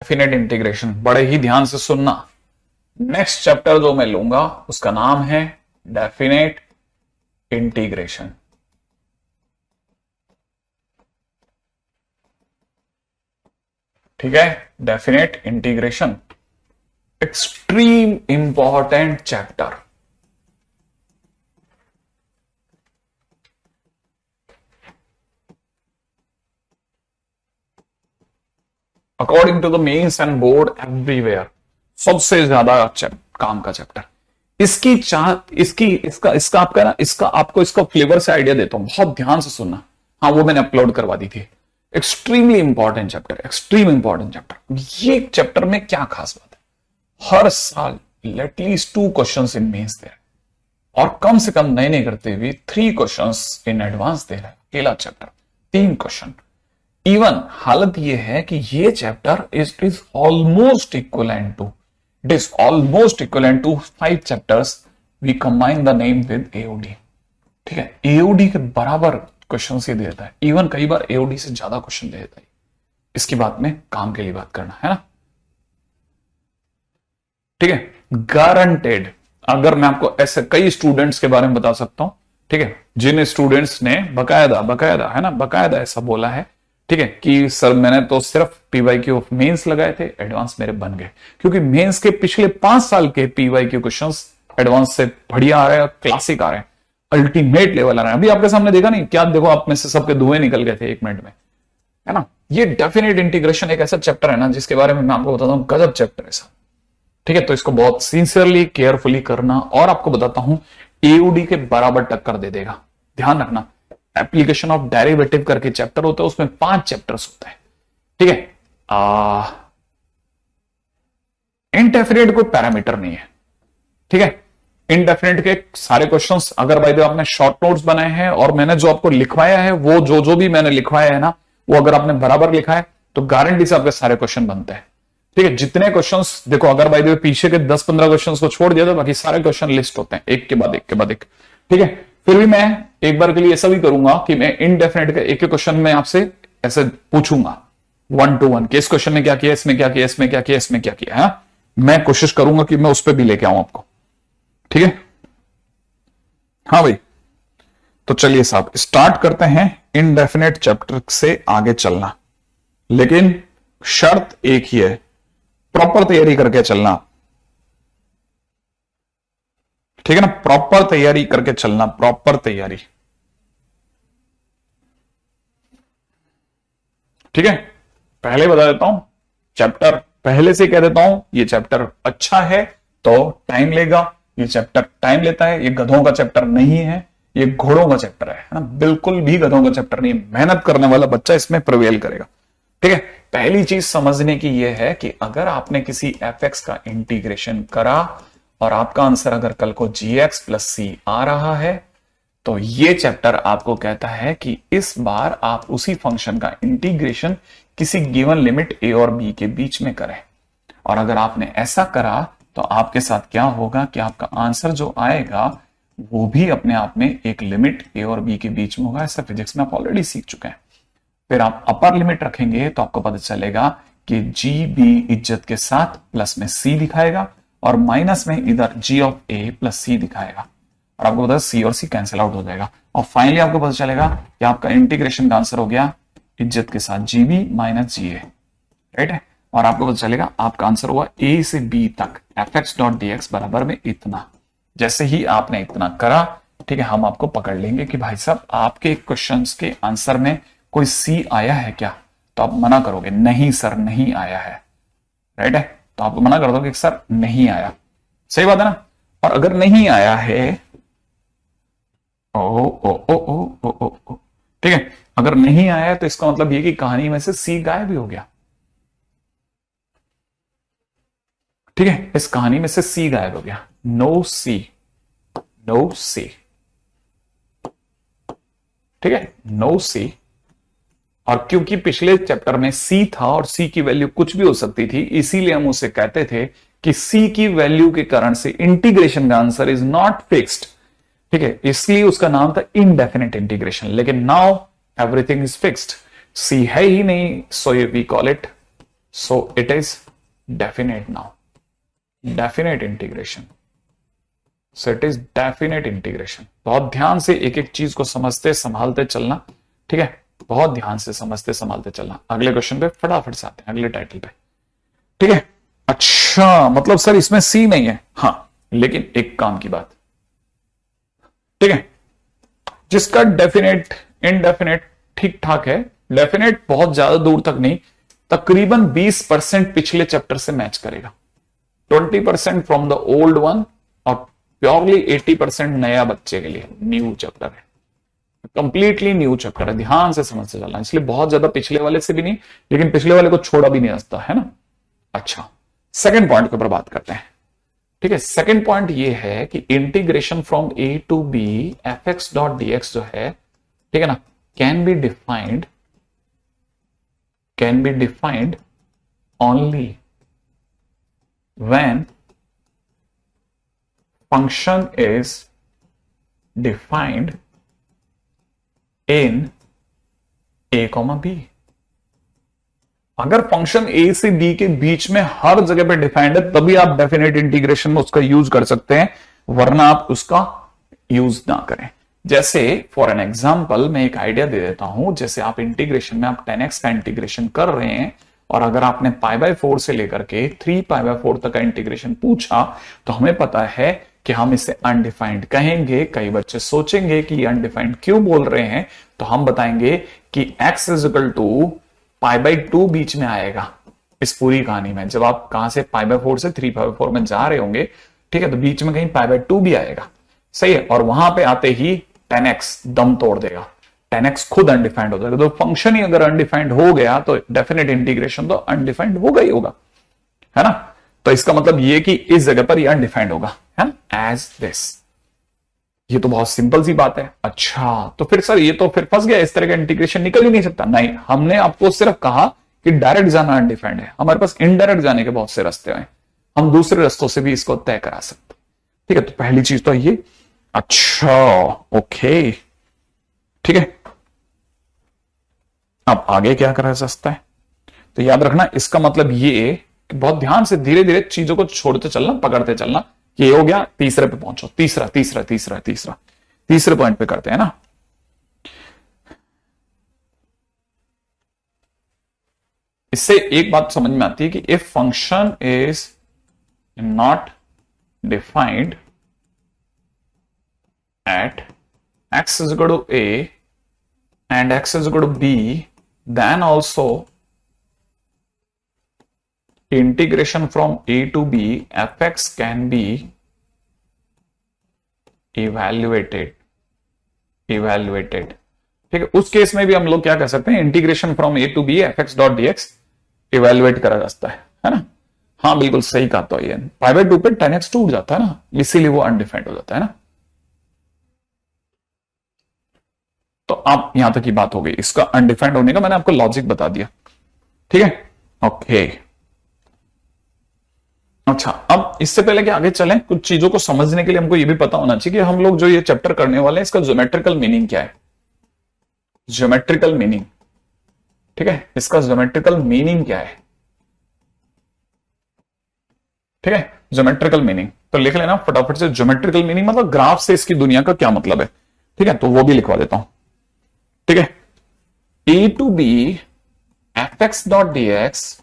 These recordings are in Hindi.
डेफिनेट इंटीग्रेशन, बड़े ही ध्यान से सुनना। नेक्स्ट चैप्टर जो मैं लूंगा उसका नाम है डेफिनेट इंटीग्रेशन। ठीक है, definite integration extreme important chapter. According to the mains and board everywhere सबसे ज्यादा काम का चैप्टर। इसकी चाह इसकी इसका इसका आपका ना इसका आपको इसका फ्लेवर से आइडिया देता हूं, बहुत ध्यान से सुनना। हाँ, वो मैंने अपलोड करवा दी थी। Extremely important chapter, extreme important chapter. ये चैप्टर में क्या खास बात है, हर साल एटलीस्ट 2 क्वेश्चंस इन मेंस दे रहे, और कम से कम नए करते हुए 3 क्वेश्चंस इन एडवांस दे रहे हैं। अकेला चैप्टर 3 क्वेश्चन। इवन हालत यह है कि ये chapter is almost equivalent to, it is almost equivalent to 5 chapters we combine the name with AOD. ठीक है, एओडी के बराबर क्वेश्चन ये देता है, इवन कई बार एओडी से ज्यादा क्वेश्चन दे देता है। इसकी बात में काम के लिए बात करना है ना। ठीक है, गारंटेड। अगर मैं आपको ऐसे कई स्टूडेंट्स के बारे में बता सकता हूं, ठीक है, जिन स्टूडेंट्स ने बकायदा है ना, बकायदा ऐसा बोला है, ठीक है, कि सर मैंने तो सिर्फ पीवाईक्यू ऑफ मेंस लगाए थे, एडवांस मेरे बन गए। क्योंकि मेंस के पिछले 5 साल के पीवाईक्यू क्वेश्चंस एडवांस से बढ़िया आ रहे हैं, क्लासिक आ रहे हैं, अल्टीमेट लेवल आ रहे हैं। अभी आपके सामने देखा नहीं क्या, देखो आप में से सबके धुएं निकल गए थे 1 मिनट में, है ना। ये डेफिनेट इंटीग्रेशन एक ऐसा चैप्टर है ना जिसके बारे में मैं आपको बताता हूं, गजब चैप्टर है सर। ठीक है, तो इसको बहुत सिंसियरली केयरफुली करना, और आपको बताता हूं एओडी के बराबर टक्कर दे देगा। ध्यान रखना, एप्लीकेशन ऑफ डेरिवेटिव करके चैप्टर होता है, उसमें 5 चैप्टर्स होते हैं। ठीक है, इनडेफिनेट कोई पैरामीटर नहीं है। ठीक है, इनडेफिनेट के सारे क्वेश्चंस, अगर भाई आपने शॉर्ट नोट्स बनाए हैं और मैंने जो आपको लिखवाया है, वो जो भी मैंने लिखवाया है ना, वो अगर आपने बराबर लिखा है तो गारंटी से आपके सारे क्वेश्चन बनते हैं। ठीक है, जितने क्वेश्चंस देखो, अगर भाई पीछे के 10-15 क्वेश्चंस को छोड़ दिया तो बाकी सारे क्वेश्चन लिस्ट होते हैं एक के बाद एक। ठीक है, फिर भी मैं एक बार के लिए ऐसा भी करूंगा कि मैं इनडेफिनेट के एक क्वेश्चन में आपसे ऐसे पूछूंगा 1 to 1 कि इस क्वेश्चन में क्या किया, इसमें क्या किया, इसमें क्या किया, इसमें क्या किया है। मैं कोशिश करूंगा कि मैं उस पर भी लेके आऊं आपको। ठीक है, हाँ भाई, तो चलिए साहब स्टार्ट करते हैं इनडेफिनेट चैप्टर से आगे चलना। लेकिन शर्त एक ही है, प्रॉपर तैयारी करके चलना। ठीक है ना, प्रॉपर तैयारी करके चलना, प्रॉपर तैयारी। ठीक है, पहले बता देता हूं, चैप्टर पहले से कह देता हूं, ये चैप्टर अच्छा है तो टाइम लेगा। ये चैप्टर टाइम लेता है, ये गधों का चैप्टर नहीं है, ये घोड़ों का चैप्टर है ना, बिल्कुल भी गधों का चैप्टर नहीं है। मेहनत करने वाला बच्चा इसमें प्रिवेल करेगा। ठीक है, पहली चीज समझने की यह है कि अगर आपने किसी एफ का इंटीग्रेशन करा और आपका आंसर अगर कल को gx + c आ रहा है, तो ये चैप्टर आपको कहता है कि इस बार आप उसी फंक्शन का इंटीग्रेशन किसी गिवन लिमिट a और b के बीच में करें। और अगर आपने ऐसा करा तो आपके साथ क्या होगा कि आपका आंसर जो आएगा वो भी अपने आप में एक लिमिट a और b के बीच में होगा। ऐसा फिजिक्स में आप ऑलरेडी सीख चुके हैं। फिर आप अपर लिमिट रखेंगे तो आपको पता चलेगा कि जी बी इज्जत के साथ प्लस में c दिखाएगा और माइनस में इधर g ऑफ a + c दिखाएगा, और आपको पता है c और c कैंसिल आउट हो जाएगा। और फाइनली आपको पता चलेगा कि आपका इंटीग्रेशन का आंसर हो गया इज्जत के साथ gb - ga, राइट है। और आपको पता चलेगा आपका आंसर हुआ a से b तक fx.dx बराबर में इतना। जैसे ही आपने इतना करा, ठीक है, हम आपको पकड़ लेंगे कि भाई साहब आपके क्वेश्चंस के आंसर में कोई सी आया है क्या, तो आप मना करोगे नहीं सर नहीं आया है, राइट है, तो आप मना कर दोगे सर नहीं आया। सही बात है ना। और अगर नहीं आया है, ओ ओ ओ ओ ओ ओ ओ ठीक है, अगर नहीं आया है तो इसका मतलब ये कि कहानी में से सी गायब ही हो गया। ठीक है, इस कहानी में से सी गायब हो गया, नो सी, नो सी। ठीक है, नो सी। और क्योंकि पिछले चैप्टर में सी था और सी की वैल्यू कुछ भी हो सकती थी, इसीलिए हम उसे कहते थे कि सी की वैल्यू के कारण से इंटीग्रेशन का आंसर इज नॉट फिक्स्ड। ठीक है, इसलिए उसका नाम था इनडेफिनेट इंटीग्रेशन। लेकिन now everything is fixed, c है ही नहीं, so we call it so it is definite now, definite integration. So it is definite integration. बहुत ध्यान से एक एक चीज को समझते संभालते चलना, ठीक है, बहुत ध्यान से समझते संभालते चलना। अगले क्वेश्चन पे फटाफट से आते हैं, अगले टाइटल पे, ठीक है। अच्छा, मतलब सर इसमें सी नहीं है, हां, लेकिन एक काम की बात, ठीक है, जिसका डेफिनेट इनडेफिनेट ठीक ठाक है, डेफिनेट बहुत ज्यादा दूर तक नहीं, तकरीबन 20% पिछले चैप्टर से मैच करेगा, 20% फ्रॉम द ओल्ड वन, और प्योरली 80% नया बच्चे के लिए न्यू चैप्टर है, कंप्लीटली न्यू चैप्टर है। ध्यान से समझ से चलना, इसलिए बहुत ज्यादा पिछले वाले से भी नहीं, लेकिन पिछले वाले को छोड़ा भी नहीं सकता, है ना। अच्छा, सेकेंड पॉइंट के ऊपर बात करते हैं, ठीक है। सेकेंड पॉइंट ये है कि integration from a to b f x dot d x जो है, ठीक है ना, can be defined only when function is defined in a comma b. अगर फंक्शन ए से बी के बीच में हर जगह पे डिफाइंड है, तभी आप डेफिनेट इंटीग्रेशन में उसका यूज कर सकते हैं, वरना आप उसका यूज ना करें। जैसे फॉर एन एग्जांपल मैं एक आइडिया दे देता हूं, जैसे आप इंटीग्रेशन में आप 10x का इंटीग्रेशन कर रहे हैं, और अगर आपने π/4 से लेकर के 3π/4 तक का इंटीग्रेशन पूछा, तो हमें पता है कि हम इसे अनडिफाइंड कहेंगे। कई बच्चे सोचेंगे कि अनडिफाइंड क्यों बोल रहे हैं, तो हम बताएंगे कि x इज टू π/2 बीच में आएगा इस पूरी कहानी में। जब आप कहां से π/4 से 3π/4 में जा रहे होंगे, ठीक है, तो बीच में कहीं π/2 भी आएगा, सही है, और वहां पे आते ही 10x दम तोड़ देगा, 10x खुद अनडिफाइंड हो जाएगा। तो फंक्शन ही अगर अनडिफाइंड हो गया तो डेफिनेट इंटीग्रेशन तो अनडिफाइंड होगा ही होगा, है ना। तो इसका मतलब ये कि इस जगह पर ये अनडिफाइंड होगा, है ना, एज दिस। ये तो बहुत सिंपल सी बात है। अच्छा, तो फिर सर ये तो फिर फंस गया, इस तरह का इंटीग्रेशन निकल ही नहीं सकता। नहीं, हमने आपको सिर्फ कहा कि डायरेक्ट जाना अनडिफाइंड है, हमारे पास इनडायरेक्ट जाने के बहुत से रास्ते हैं, हम दूसरे रास्तों से भी इसको तय करा सकते, ठीक है। तो पहली चीज तो ये, अच्छा, ओके, ठीक है। अब आगे क्या करा जा सकता है, तो याद रखना, इसका मतलब ये कि बहुत ध्यान से धीरे धीरे चीजों को छोड़ते चलना, पकड़ते चलना। ये हो गया, तीसरे पे पहुंचो, तीसरे पॉइंट पे करते हैं ना। इससे एक बात समझ में आती है कि if function is not defined at x is equal to a and x is equal to b, then also integration from a to b fx can be evaluated, ठीक है। उस केस में भी हम लोग क्या कर सकते हैं, integration from a to b fx dot dx evaluate करा जा सकता है ना। हाँ, बिल्कुल सही कहा। तो ये π/2 पे 10x टूट जाता है ना, इसीलिए वो अनडिफाइंड हो जाता है ना। तो आप यहां तक की बात हो गई, इसका अनडिफाइंड होने का मैंने आपको लॉजिक बता दिया, ठीक है, ओके। अच्छा, अब इससे पहले कि आगे चलें, कुछ चीजों को समझने के लिए हमको यह भी पता होना चाहिए कि हम लोग जो ये चैप्टर करने वाले हैं, इसका ज्योमेट्रिकल मीनिंग क्या है। ज्योमेट्रिकल मीनिंग, ठीक है, इसका ज्योमेट्रिकल मीनिंग क्या है, ठीक है, ज्योमेट्रिकल मीनिंग। तो लिख लेना फटाफट से, ज्योमेट्रिकल मीनिंग मतलब ग्राफ से इसकी दुनिया का क्या मतलब है, ठीक है, तो वो भी लिखवा देता हूं, ठीक है। a to b fx dot dx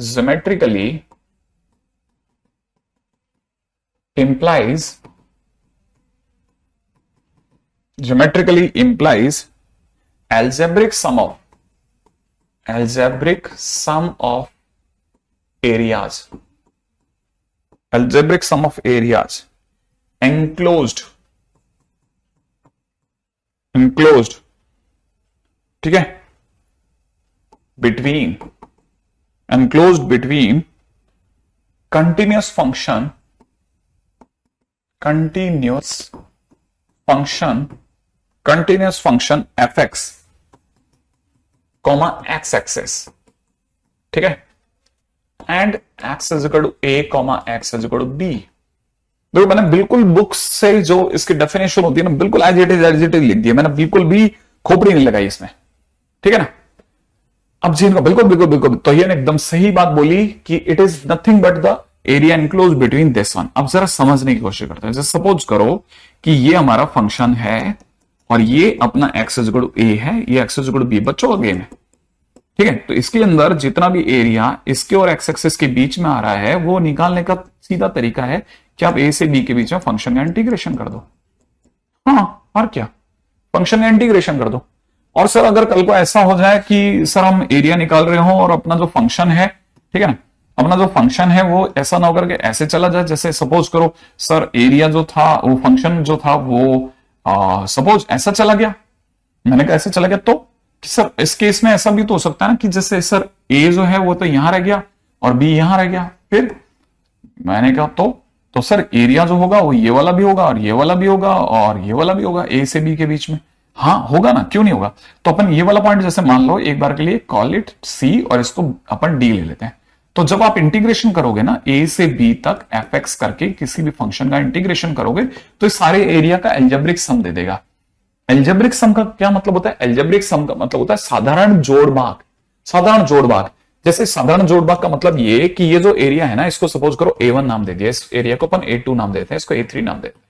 geometrically implies algebraic sum of areas, enclosed, ठीक है, enclosed between continuous function fx comma x axis, ठीक है, and x is equal to a comma x is equal to b। देखो, मैंने बिल्कुल बुक्स से जो इसकी डेफिनेशन होती है ना, बिल्कुल एज इट इज लिख दिया, मैंने बिल्कुल भी खोपड़ी नहीं लगाई इसमें, ठीक है ना। अब जी इनका बिल्कुल बिल्कुल बिल्कुल, तो ये एकदम सही बात बोली कि it is nothing but the area enclose between this one. अब जरा समझने की कोशिश करते हैं। जैसे सपोज करो कि ये हमारा फंक्शन है और ये अपना x is equal to a है, ये x is equal to b, बच्चों का गेम है, ठीक है। तो इसके अंदर जितना भी एरिया इसके और एक्स एक्सिस के बीच में आ रहा है वो निकालने का सीधा तरीका है कि आप ए से बी के बीच में फंक्शन का इंटीग्रेशन कर दो। हाँ, और क्या, फंक्शन का इंटीग्रेशन कर दो। और सर अगर कल को ऐसा हो जाए कि सर हम एरिया निकाल रहे हो और अपना जो फंक्शन है, ठीक है ना, अपना जो फंक्शन है वो ऐसा ना होकर के ऐसे चला जाए, जैसे सपोज करो सर एरिया जो था वो फंक्शन जो था वो सपोज ऐसा चला गया, मैंने कहा ऐसे चला गया, तो कि सर इस केस में ऐसा भी तो हो सकता है ना कि जैसे सर ए जो है वो तो यहां रह गया और बी यहां रह गया, फिर मैंने कहा तो सर एरिया जो होगा वो ये वाला भी होगा और ये वाला भी होगा और ये वाला भी होगा ए से बी के बीच में। हाँ होगा ना, क्यों नहीं होगा। तो अपन ये वाला पॉइंट जैसे मान लो एक बार के लिए कॉल इट सी और इसको अपन डी ले लेते हैं। तो जब आप इंटीग्रेशन करोगे ना ए से बी तक एफ एक्स करके किसी भी फंक्शन का इंटीग्रेशन करोगे तो इस सारे एरिया का एल्जेब्रिक सम दे देगा। एल्जेब्रिक सम का क्या मतलब होता है, एल्जेब्रिक सम का मतलब होता है साधारण जोड़ भाग। साधारण जोड़ भाग, जैसे साधारण जोड़ भाग का मतलब ये कि ये जो एरिया है ना इसको सपोज करो A1 नाम दे दिया, इस एरिया को अपन A2 नाम देते हैं, इसको A3 नाम देते हैं।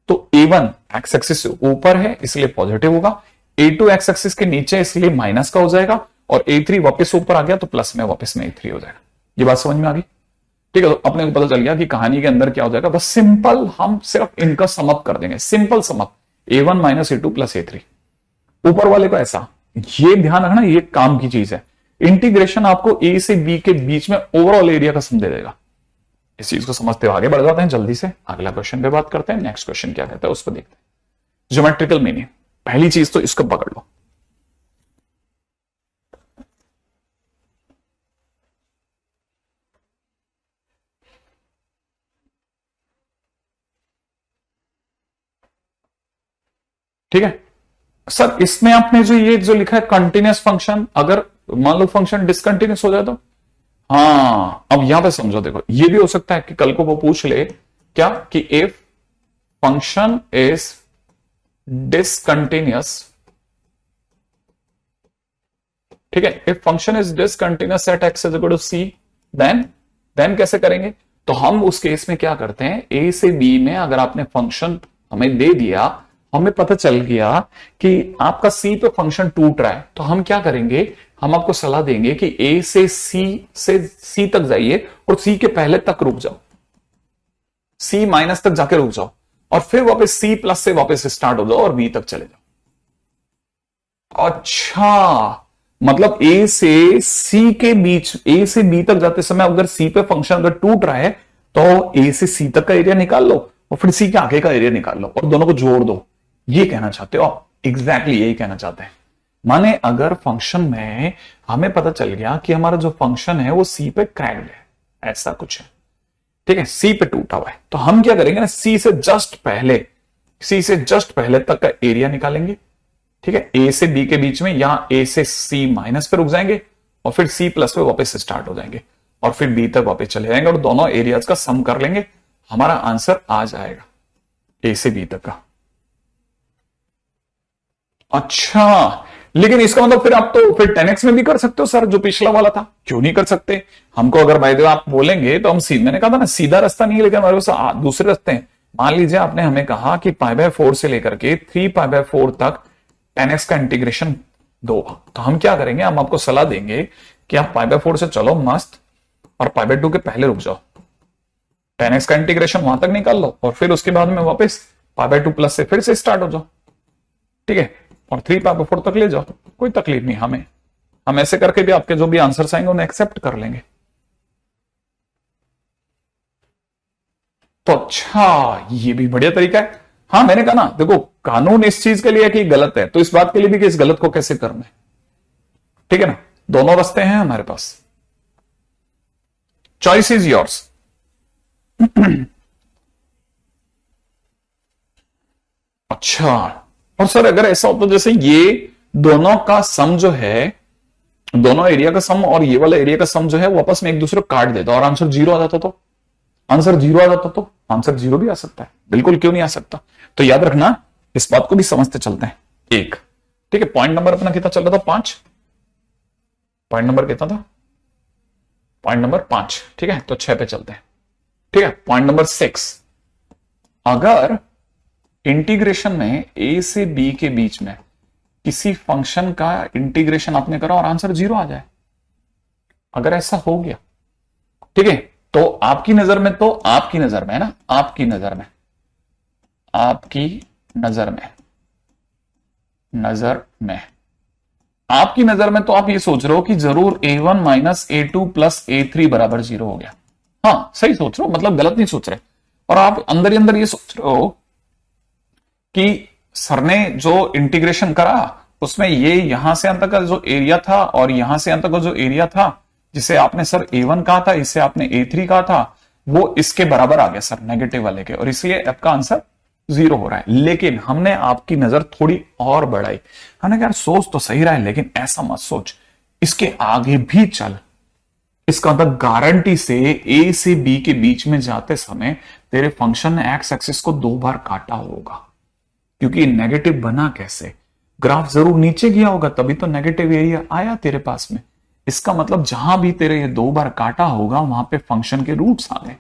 तो A1 एक्स एक्सिस से ऊपर है इसलिए पॉजिटिव होगा, A2 एक्स एक्सिस के नीचे इसलिए माइनस का हो जाएगा और A3 वापस ऊपर आ गया तो प्लस में वापस में A3 हो जाएगा। ये बात समझ में आ गई, ठीक है। तो अपने को पता चल गया कि कहानी के अंदर क्या हो जाएगा, बस सिंपल हम सिर्फ इनका समअप कर देंगे, simple sum up A1 minus A2 plus A3। ऊपर वाले को ऐसा, ये ध्यान रखना ये काम की चीज है। इंटीग्रेशन आपको ए से बी के बीच में ओवरऑल एरिया का सम दे देगा। इस चीज को समझते हुए आगे बढ़ जाते हैं जल्दी से, अगला क्वेश्चन पे बात करते हैं। नेक्स्ट क्वेश्चन क्या कहता है उसको देखते हैं। ज्योमेट्रिकल मीनिंग, पहली चीज तो इसको पकड़ लो। ठीक है सर, इसमें आपने जो ये जो लिखा है कंटिन्यूअस फंक्शन, अगर मान लो फंक्शन डिसकंटिन्यूअस हो जाए तो, हाँ अब यहां पे समझो, देखो ये भी हो सकता है कि कल को वो पूछ ले क्या कि इफ फंक्शन इज डिसकंटिन्यूअस, ठीक है, if function is discontinuous at x is equal to c, then कैसे करेंगे। तो हम उस केस में क्या करते हैं, ए से बी में अगर आपने फंक्शन हमें दे दिया, हमें पता चल गया कि आपका सी पे फंक्शन टूट रहा है, तो हम क्या करेंगे, हम आपको सलाह देंगे कि ए से सी तक जाइए और सी के पहले तक रुक जाओ, सी माइनस तक जाके रुक जाओ और फिर वापस सी प्लस से वापस स्टार्ट हो जाओ और बी तक चले जाओ। अच्छा, मतलब ए से सी के बीच, ए से बी तक जाते समय अगर सी पे फंक्शन अगर टूट रहा है तो ए से सी तक का एरिया निकाल लो और फिर सी के आगे का एरिया निकाल लो और दोनों को जोड़ दो। ये कहना चाहते हो आप, एग्जैक्टली यही कहना चाहते हैं। माने अगर फंक्शन में हमें पता चल गया कि हमारा जो फंक्शन है वो सी पे क्रैक्ड है, ऐसा कुछ है, ठीक है, सी पे टूटा हुआ है, तो हम क्या करेंगे ना, सी से जस्ट पहले तक का एरिया निकालेंगे, ठीक है, ए से बी के बीच में, यहां ए से सी माइनस पे रुक जाएंगे और फिर सी प्लस पे वापस स्टार्ट हो जाएंगे और फिर बी तक वापस चले जाएंगे और दोनों एरियाज का सम कर लेंगे, हमारा आंसर आ जाएगा ए से बी तक का। अच्छा, लेकिन इसका मतलब फिर आप तो फिर 10x में भी कर सकते हो सर, जो पिछला वाला था, क्यों नहीं कर सकते। हमको अगर भाई देव आप बोलेंगे तो हम मैंने कहा था ना सीधा रास्ता नहीं है, लेकिन हमारे पास दूसरे रास्ते हैं। मान लीजिए आपने हमें कहा कि π/4 से लेकर के 3π/4 तक 10x का इंटीग्रेशन दो, तो हम क्या करेंगे, हम आपको सलाह देंगे कि आप π/4 से चलो मस्त और π/2 के पहले रुक जाओ, 10x का इंटीग्रेशन वहां तक निकाल लो और फिर उसके बाद में वापस π/2 प्लस से फिर से स्टार्ट हो जाओ, ठीक है, और 3π/4 तक ले जाओ, कोई तकलीफ नहीं हमें, हम ऐसे करके भी आपके जो भी आंसर आएंगे उन्हें एक्सेप्ट कर लेंगे। तो अच्छा, ये भी बढ़िया तरीका है। हाँ मैंने कहा ना, देखो कानून इस चीज के लिए कि गलत है, तो इस बात के लिए भी कि इस गलत को कैसे करना है, ठीक है ना, दोनों रास्ते हैं हमारे पास, चॉइस इज योर्स। अच्छा, और सर अगर ऐसा होता जैसे ये दोनों का सम जो है, दोनों एरिया का सम और ये वाला एरिया का सम जो है वो आपस में एक दूसरे को काट देता और आंसर 0 आ जाता, तो आंसर 0 आ जाता, तो आंसर 0 भी आ सकता है, बिल्कुल क्यों नहीं आ सकता। तो याद रखना, इस बात को भी समझते चलते हैं। एक, ठीक है, पॉइंट नंबर अपना कितना चल रहा था, 5। पॉइंट नंबर कितना था? Point number 5। ठीक है, तो 6 पे चलते हैं। ठीक है, पॉइंट नंबर 6, अगर इंटीग्रेशन में ए से बी के बीच में किसी फंक्शन का इंटीग्रेशन आपने करा और आंसर 0 आ जाए, अगर ऐसा हो गया, ठीक है, तो आपकी नजर में, तो आपकी नजर में है ना, आपकी नजर में, आपकी नजर में, नजर में, आपकी नजर में तो आप ये सोच रहे हो कि जरूर a1 minus a2 plus a3 बराबर 0 हो गया। हाँ, सही सोच रहे हो, मतलब गलत नहीं सोच रहे। और आप अंदर ही अंदर ये सोच रहे हो कि सर ने जो इंटीग्रेशन करा उसमें ये यहां से अंत का जो एरिया था और यहां से अंत का जो एरिया था, जिसे आपने सर a1 कहा था, इसे आपने a3 कहा था, वो इसके बराबर आ गया सर, नेगेटिव वाले के, और इसलिए आपका आंसर 0 हो रहा है। लेकिन हमने आपकी नजर थोड़ी और बढ़ाई, हमने कहा यार सोच तो सही रहा है, लेकिन ऐसा मत सोच, इसके आगे भी चल। इसका मतलब गारंटी से ए से बी के बीच में जाते समय तेरे फंक्शन ने एक्स एक्सिस को 2 बार काटा होगा, क्योंकि नेगेटिव बना कैसे, ग्राफ जरूर नीचे गया होगा, तभी तो नेगेटिव एरिया आया तेरे पास में। इसका मतलब जहां भी तेरे ये 2 बार काटा होगा वहां पे फंक्शन के रूट्स आ गए।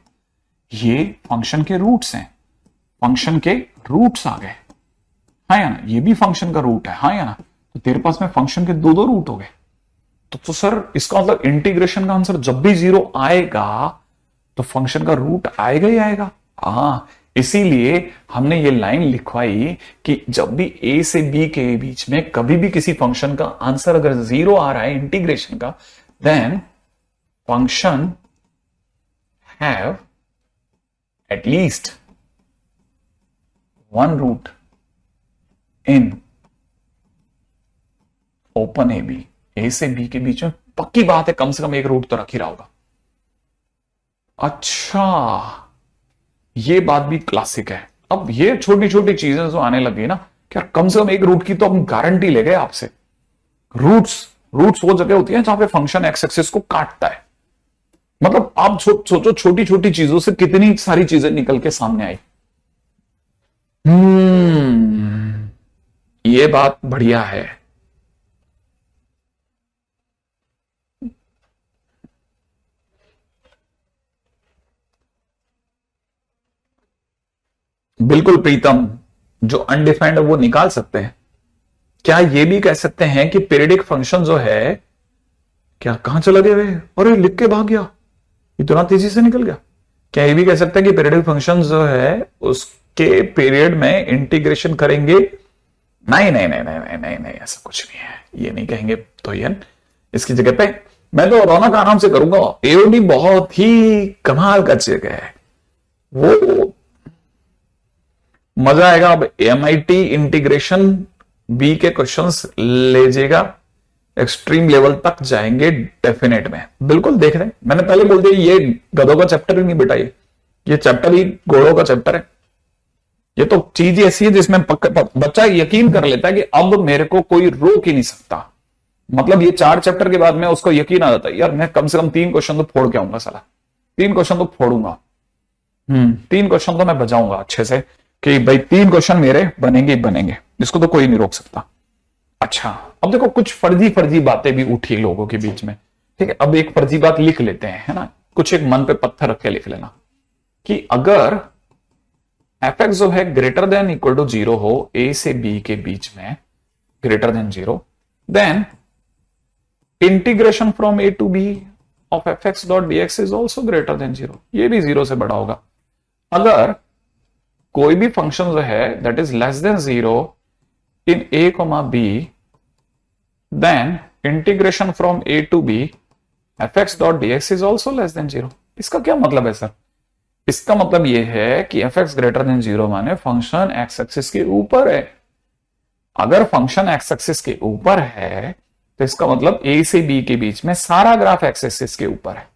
ये फंक्शन के रूट्स हैं, फंक्शन के रूट्स आ गए, हाँ या ना, ये भी फंक्शन का रूट है, हाँ या ना, तो तेरे पास में फंक्शन के 2 रूट हो गए। तो सर इसका मतलब इंटीग्रेशन का आंसर जब भी 0 आएगा तो फंक्शन का रूट आएगा ही आएगा। हाँ, इसीलिए हमने ये लाइन लिखवाई कि जब भी ए से बी के बीच में कभी भी किसी फंक्शन का आंसर अगर 0 आ रहा है इंटीग्रेशन का, then function have at least 1 root in open A B. A से बी के बीच में पक्की बात है कम से कम 1 रूट तो रख ही रहा होगा। अच्छा, ये बात भी क्लासिक है। अब ये छोटी छोटी चीजें जो आने लगी ना, क्या कम से कम 1 रूट की तो हम गारंटी ले गए आपसे। रूट्स रूट्स वो जगह होती है जहां पे फंक्शन एक्स एक्सिस को काटता है। मतलब आप सोचो छोटी छोटी चीजों से कितनी सारी चीजें निकल के सामने आई। ये बात बढ़िया है। बिल्कुल प्रीतम, जो अनडिफाइंड है वो निकाल सकते हैं। क्या ये भी कह सकते हैं कि पीरियडिक फंक्शन जो है, क्या कहां चला गया वे, अरे लिख के भाग गया, इतना तेजी से निकल गया। क्या ये भी कह सकते हैं कि पीरियडिक फंक्शन जो है उसके पीरियड में इंटीग्रेशन करेंगे? नहीं नहीं नहीं नहीं नहीं नहीं, नहीं ऐसा कुछ नहीं है, ये नहीं कहेंगे। तो ये इसकी जगह पे मैं तो रौनक आराम से करूंगा। एओडी बहुत ही कमाल का जगह है, वो मजा आएगा। अब एमआईटी इंटीग्रेशन बी के क्वेश्चंस ले जाएगा, एक्सट्रीम लेवल तक जाएंगे डेफिनेट में, बिल्कुल देख रहे हैं। मैंने पहले बोल दिया ये गधों का चैप्टर ही नहीं बेटा, ये चैप्टर ही घोड़ों का चैप्टर है। ये तो चीज ऐसी है जिसमें बच्चा यकीन कर लेता है कि अब मेरे को कोई रोक ही नहीं सकता। मतलब ये 4 चैप्टर के बाद में उसको यकीन आ जाता है, यार मैं कम से कम 3 क्वेश्चन तो फोड़ के आऊंगा, साला 3 क्वेश्चन तो फोड़ूंगा। 3 क्वेश्चन तो मैं बजाऊंगा अच्छे से कि भाई 3 क्वेश्चन मेरे बनेंगे ही बनेंगे, इसको तो कोई नहीं रोक सकता। अच्छा, अब देखो कुछ फर्जी फर्जी बातें भी उठी लोगों के बीच में, ठीक है। अब एक फर्जी बात लिख लेते हैं, है ना, कुछ एक मन पे पत्थर रख के लिख लेना कि अगर एफ एक्स जो है ग्रेटर देन इक्वल टू 0 हो ए से बी के बीच में, greater than 0, then integration from a to b of f x dot d x is also greater than 0, ये भी 0 से बड़ा होगा। अगर कोई भी फंक्शन जो है that is less than 0 in a comma b, then integration from a to b f x dot d x is also less than 0। इसका क्या मतलब है सर? इसका मतलब यह है कि एफ एक्स ग्रेटर देन 0 माने फंक्शन एक्स एक्सिस के ऊपर है। अगर फंक्शन एक्स एक्सिस के ऊपर है तो इसका मतलब ए से बी के बीच में सारा ग्राफ एक्स एक्सिस के ऊपर है।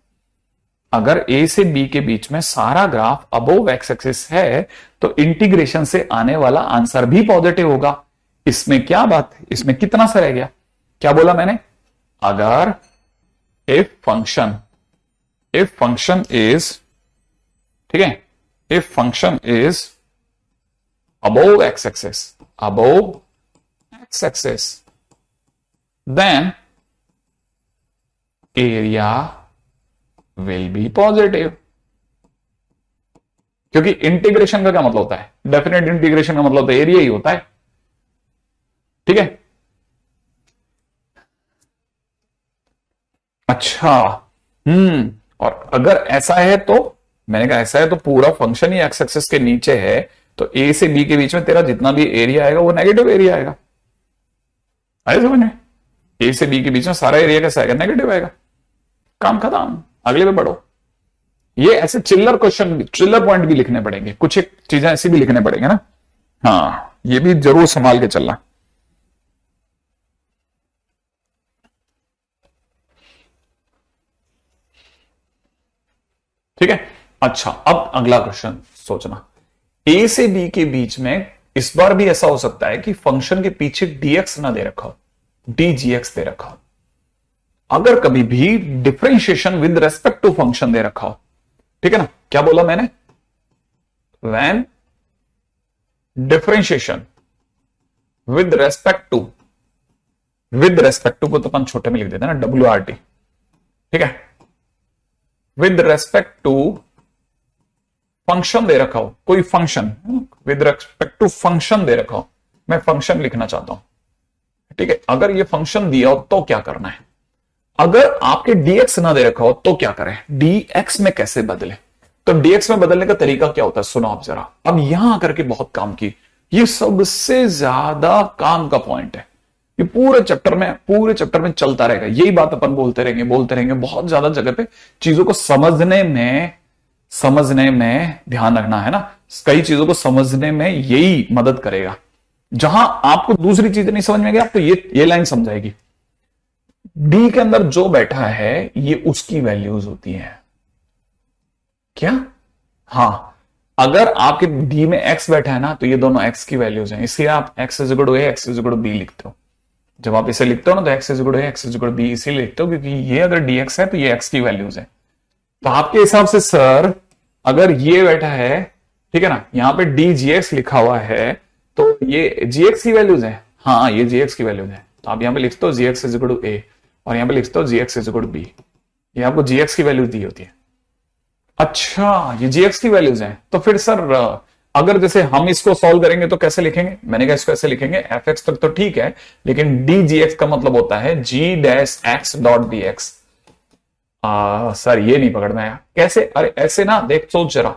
अगर ए से बी के बीच में सारा ग्राफ अबोव एक्स एक्सिस है तो इंटीग्रेशन से आने वाला आंसर भी पॉजिटिव होगा। इसमें क्या बात है, इसमें कितना सा रह गया? क्या बोला मैंने? अगर इफ फंक्शन इज, ठीक है, if function is above x axis, then area will be positive. क्योंकि इंटीग्रेशन का क्या मतलब होता है, डेफिनेट इंटीग्रेशन का मतलब तो एरिया ही होता है। ठीक है, अच्छा। और अगर ऐसा है तो, मैंने कहा ऐसा है तो पूरा फंक्शन ही एक्स एक्सिस के नीचे है, तो ए से बी के बीच में तेरा जितना भी एरिया आएगा वो नेगेटिव एरिया आएगा। आए समझ में? ए से बी के बीच में सारा एरिया कैसा आएगा, नेगेटिव आएगा। काम खत्म, अगले पे बढ़ो। ये ऐसे चिल्लर क्वेश्चन, चिल्लर पॉइंट भी लिखने पड़ेंगे, कुछ एक चीजें ऐसी भी लिखने पड़ेंगे ना। हाँ, ये भी जरूर संभाल के चलना। ठीक है, अच्छा अब अगला क्वेश्चन सोचना। ए से बी के बीच में इस बार भी ऐसा हो सकता है कि फंक्शन के पीछे dx ना दे रखा हो, dgx दे रखा हो। अगर कभी भी differentiation with respect to function दे रखा हो, ठीक है ना, क्या बोला मैंने, when differentiation with respect to, with respect to को तो अपन छोटे में लिख देते हैं ना, WRT। ठीक है, विद रेस्पेक्ट टू फंक्शन दे रखा हो, कोई function with respect to function दे रखा हो, मैं फंक्शन लिखना चाहता हूं। ठीक है, अगर ये फंक्शन दिया हो तो क्या करना है। अगर आपके dx ना दे रखा हो तो क्या करें, dx में कैसे बदले। तो dx में बदलने का तरीका क्या होता है, सुनो आप जरा। अब यहां आकर के बहुत काम की, ये सबसे ज्यादा काम का पॉइंट है। ये पूरे चैप्टर में चलता रहेगा, यही बात अपन बोलते रहेंगे बहुत ज्यादा जगह पे। चीजों को समझने में ध्यान रखना है ना, कई चीजों को समझने में यही मदद करेगा। जहां आपको दूसरी चीजें नहीं समझ में गई, आपको ये लाइन समझाएगी। डी के अंदर जो बैठा है ये उसकी वैल्यूज होती है। क्या? हां, अगर आपके डी में एक्स बैठा है ना, तो ये दोनों एक्स की वैल्यूज हैं, इसलिए आप x is equal to a, x is equal to b लिखते हो। जब आप इसे लिखते हो ना, तो x is equal to a, x is equal to b इसीलिए लिखते हो क्योंकि ये अगर dx है तो ये x की वैल्यूज है। तो आपके हिसाब से सर अगर ये बैठा है, ठीक है ना, यहां पे dgx लिखा हुआ है, तो ये gx की वैल्यूज है। हाँ, ये gx की वैल्यूज है, तो आप यहां पे लिखते हो gx is equal to a, और यहां पे लिखते हो gx is equal to b. ये आपको gx की वैल्यूज दी होती है। अच्छा, ये gx की वैल्यूज हैं, तो फिर सर अगर जैसे हम इसको सॉल्व करेंगे तो कैसे लिखेंगे, मैंने कहा इसको ऐसे लिखेंगे, fx तक तो ठीक है, लेकिन dgx का मतलब होता है g dash x dot dx। Sir ये नहीं पकड़ में आया, कैसे? अरे ऐसे ना, देख सोच जरा,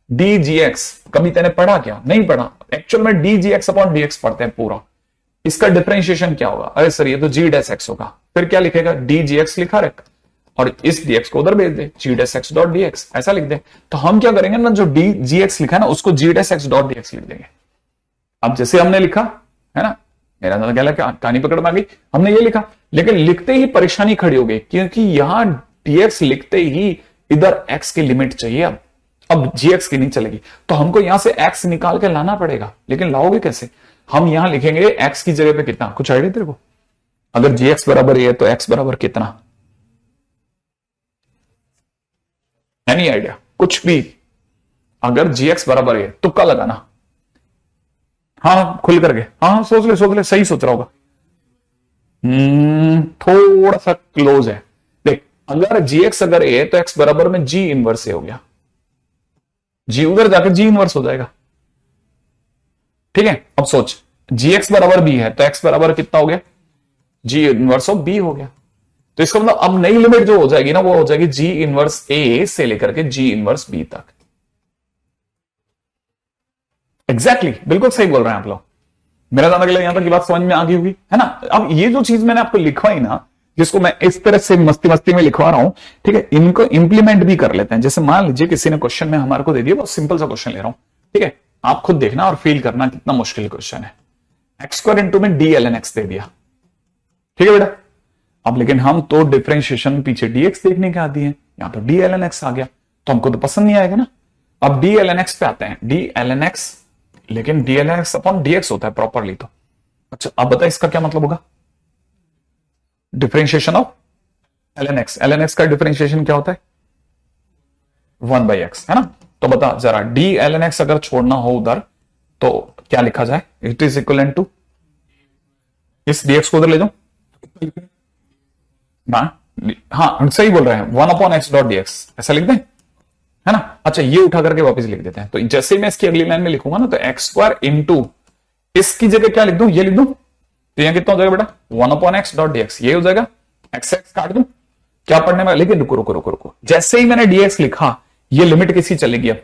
dgx कभी तेने पढ़ा क्या, नहीं पढ़ा। एक्चुअल में dgx अपॉन dx पढ़ते हैं पूरा। इसका डिफरेंशिएशन क्या होगा, अरे सर ये तो g डैश x होगा, फिर क्या लिखेगा, dgx लिखा रख और इस dx को उधर भेज दे, g dash x dot dx ऐसा लिख दे। तो हम क्या करेंगे ना, जो dgx लिखा है ना उसको g dash x dot dx लिख देंगे। अब जैसे हमने लिखा है ना, मेरा मतलब क्या लगा, कहानी पकड़ में आ गई, हमने ये लिखा, लेकिन लिखते ही परेशानी खड़ी हो गई क्योंकि यहां dx लिखते ही इधर x की लिमिट चाहिए। अब gx की नहीं चलेगी, तो हमको यहां से x निकाल के लाना पड़ेगा। लेकिन लाओगे कैसे, हम यहां लिखेंगे x की जगह पे कितना, कुछ आइडिया तेरे को? अगर gx बराबर है तो x बराबर कितना, एनी आइडिया? कुछ भी। अगर gx बराबर है, तुक्का लगाना। हाँ खुल करके, हाँ सोच ले, सही सोच रहा होगा। थोड़ा सा क्लोज है। देख, अगर gx अगर a है तो x बराबर में g इनवर्स ए हो गया, g उधर जाकर g इनवर्स हो जाएगा। ठीक है, अब सोच, gx बराबर b है तो x बराबर कितना हो गया, g इनवर्स ऑफ b हो गया। तो इसका मतलब अब नई लिमिट जो हो जाएगी ना, वो हो जाएगी g इनवर्स a से लेकर के g इनवर्स b तक। एग्जैक्टली, बिल्कुल सही बोल रहे हैं आप लोग। मेरा जानने के लिए यहां तक की बात समझ में आ गई होगी, है ना। अब ये जो चीज मैंने आपको लिखवाई ना, जिसको मैं इस तरह से मस्ती में लिखवा रहा हूं, ठीक है, इनको इंप्लीमेंट भी कर लेते हैं। जैसे मान लीजिए किसी ने क्वेश्चन में हमारे को दे दिया, बहुत सिंपल सा क्वेश्चन ले रहा हूं, ठीक है, आप खुद देखना और फील करना कितना मुश्किल क्वेश्चन है। एक्स स्क्वायर इंटू में डी एल एन एक्स दे दिया, ठीक है बेटा। अब लेकिन हम तो डिफरेंशिएशन पीछे dx देखने के आदि हैं, यहां तो डी एल एन एक्स आ गया, तो हमको तो पसंद नहीं आएगा ना। अब डी एल एन एक्स पे आते हैं, डी एल एन एक्स, लेकिन d l n x upon dx होता है प्रॉपरली। तो अच्छा, अब बता इसका क्या मतलब होगा, differentiation of l n x. L n x का डिफरेंशिएशन क्या होता है, 1/x, है ना। तो बता जरा, डी एल एन एक्स अगर छोड़ना हो उधर तो क्या लिखा जाए, इट इज इक्वल टू, इस dx को उधर ले जाओ ना, हाँ सही बोल रहे हैं, 1/x.dx ऐसा लिख दें, है ना। अच्छा ये उठा करके वापस लिख देते हैं। तो जैसे ही मैं इसकी अगली लाइन में लिखूंगा ना, तो x² इंटू इसकी जगह क्या लिख दूं, ये लिख दूं, तो यहां कितना हो जाएगा बेटा 1/x.dx, ये हो जाएगा। x काट दूं, क्या पढ़ने में, लेकिन रुको रुको रुको रुको, जैसे ही मैंने dx लिखा ये लिमिट किसी चलेगी अब।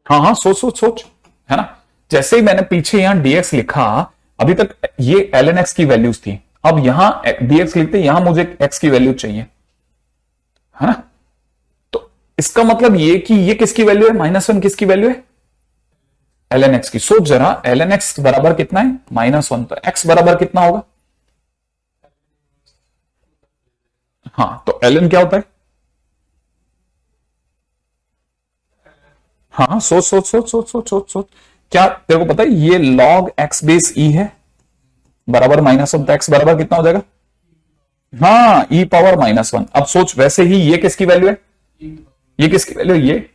हाँ हाँ सोच सोच सोच, है ना। जैसे ही मैंने पीछे यहां dx लिखा, अभी तक ये ln x की वैल्यूज थी, अब यहां dx लिखते यहां मुझे x की वैल्यू चाहिए, है ना। तो इसका मतलब ये कि ये किसकी वैल्यू है, -1 किसकी वैल्यू है, ln x की। सोच जरा, ln x बराबर कितना है, -1, तो x बराबर कितना होगा। हाँ तो ln क्या होता है, हाँ सोच सोच सोच सोच सोच सोच सोच, क्या तेरे को पता है ये log x बेस e है बराबर -1, तो x बराबर कितना हो जाएगा, हाँ e पावर -1। अब सोच वैसे ही ये किसकी वैल्यू है, ये किसकी वैल्यू है, ये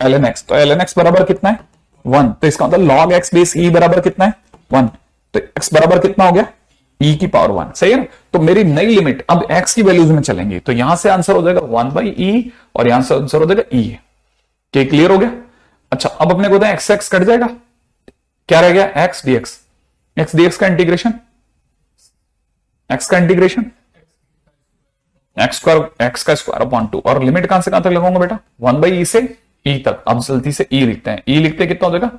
ln x, तो ln x बराबर कितना है 1, तो इसका मतलब log x बेस e बराबर कितना है 1, तो x बराबर कितना हो गया e की पावर 1, सही है ना। तो मेरी नई लिमिट अब x की वैल्यूज में चलेंगी, तो यहां से आंसर हो जाएगा 1/e और यहां से आंसर हो जाएगा e। क्या क्लियर हो गया। अच्छा अब अपने को एक्स एक्स कट जाएगा, क्या रह गया x dx का इंटीग्रेशन, x का इंटीग्रेशन x का स्क्वायर अपॉन 2, और लिमिट कहां से कहां तक लगाऊंगा बेटा 1/e से e तक। अब जल्दी से e लिखते हैं, e लिखते कितना हो जाएगा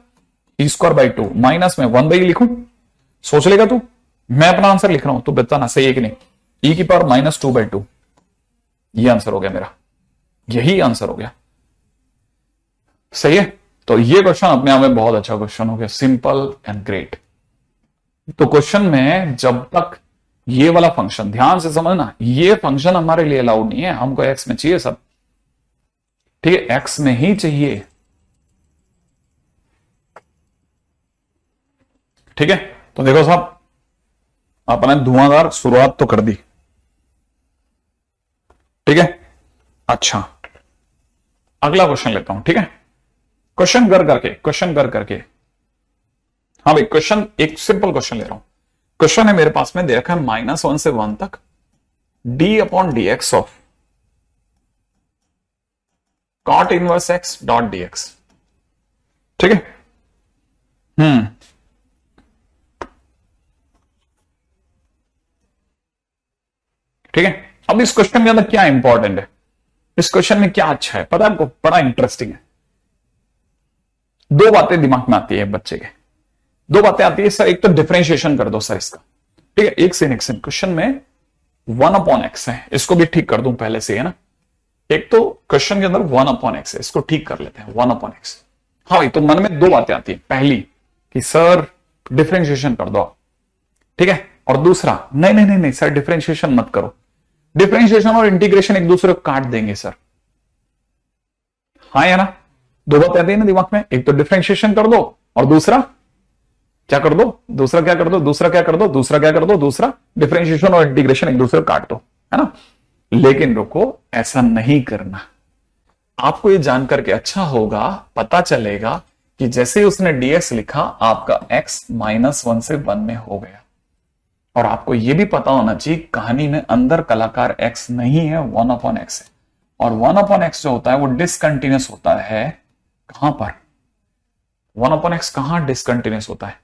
e²/2 माइनस में 1/e लिखूं, सोच लेगा तू, मैं अपना आंसर लिख रहा हूं, तो बताना सही है कि नहीं। e की पावर -2/2, ये आंसर हो गया मेरा, यही आंसर हो गया, सही है। तो ये क्वेश्चन अपने आप में बहुत अच्छा क्वेश्चन हो गया, सिंपल एंड ग्रेट। तो क्वेश्चन में जब तक ये वाला फंक्शन, ध्यान से समझना, ये फंक्शन हमारे लिए अलाउड नहीं है, हमको एक्स में चाहिए सब, ठीक है, एक्स में ही चाहिए, ठीक है। तो देखो साहब अपने धुआंधार शुरुआत तो कर दी, ठीक है। अच्छा अगला क्वेश्चन लेता हूं, ठीक है, क्वेश्चन कर करके, हाँ भाई क्वेश्चन एक सिंपल क्वेश्चन ले रहा हूं। क्वेश्चन है मेरे पास में, दे रखा है -1 से 1 तक d/dx of cot inverse x dot dx, ठीक है। ठीक है। अब इस क्वेश्चन के अंदर क्या इंपॉर्टेंट है, इस क्वेश्चन में क्या अच्छा है पता है आपको, बड़ा इंटरेस्टिंग है। दो बातें दिमाग में आती है बच्चे के, दो बातें आती है सर, एक तो डिफरेंशिएशन कर दो सर इसका, ठीक है। एक से क्वेश्चन में 1/x है, इसको भी ठीक कर दूं पहले से, है ना। एक तो क्वेश्चन के अंदर 1/x है, इसको ठीक कर लेते हैं 1/x। हाँ भाई, तो मन में दो बातें आती है, पहली कि सर डिफरेंशिएशन कर दो, ठीक है, और दूसरा नहीं नहीं नहीं नहीं सर डिफरेंशिएशन मत करो, डिफरेंशिएशन और इंटीग्रेशन एक दूसरे को काट देंगे सर, हाँ या ना। दो बातें आती है ना दिमाग में, एक तो डिफरेंशिएशन कर दो और दूसरा क्या कर दो, दूसरा क्या कर दो, दूसरा क्या कर दो, दूसरा क्या कर दो, दूसरा डिफरेंशिएशन और इंटीग्रेशन एक दूसरे को काट दो, है ना। लेकिन रुको, ऐसा नहीं करना। आपको ये जानकर के अच्छा होगा, पता चलेगा कि जैसे ही उसने dx लिखा आपका x -1 से 1 में हो गया। और आपको यह भी पता होना चाहिए कहानी में अंदर कलाकार x नहीं है, 1/x है। और 1/x जो होता है वो डिसकंटिन्यूस होता है, कहां पर 1/x कहां डिसकंटिन्यूस होता है,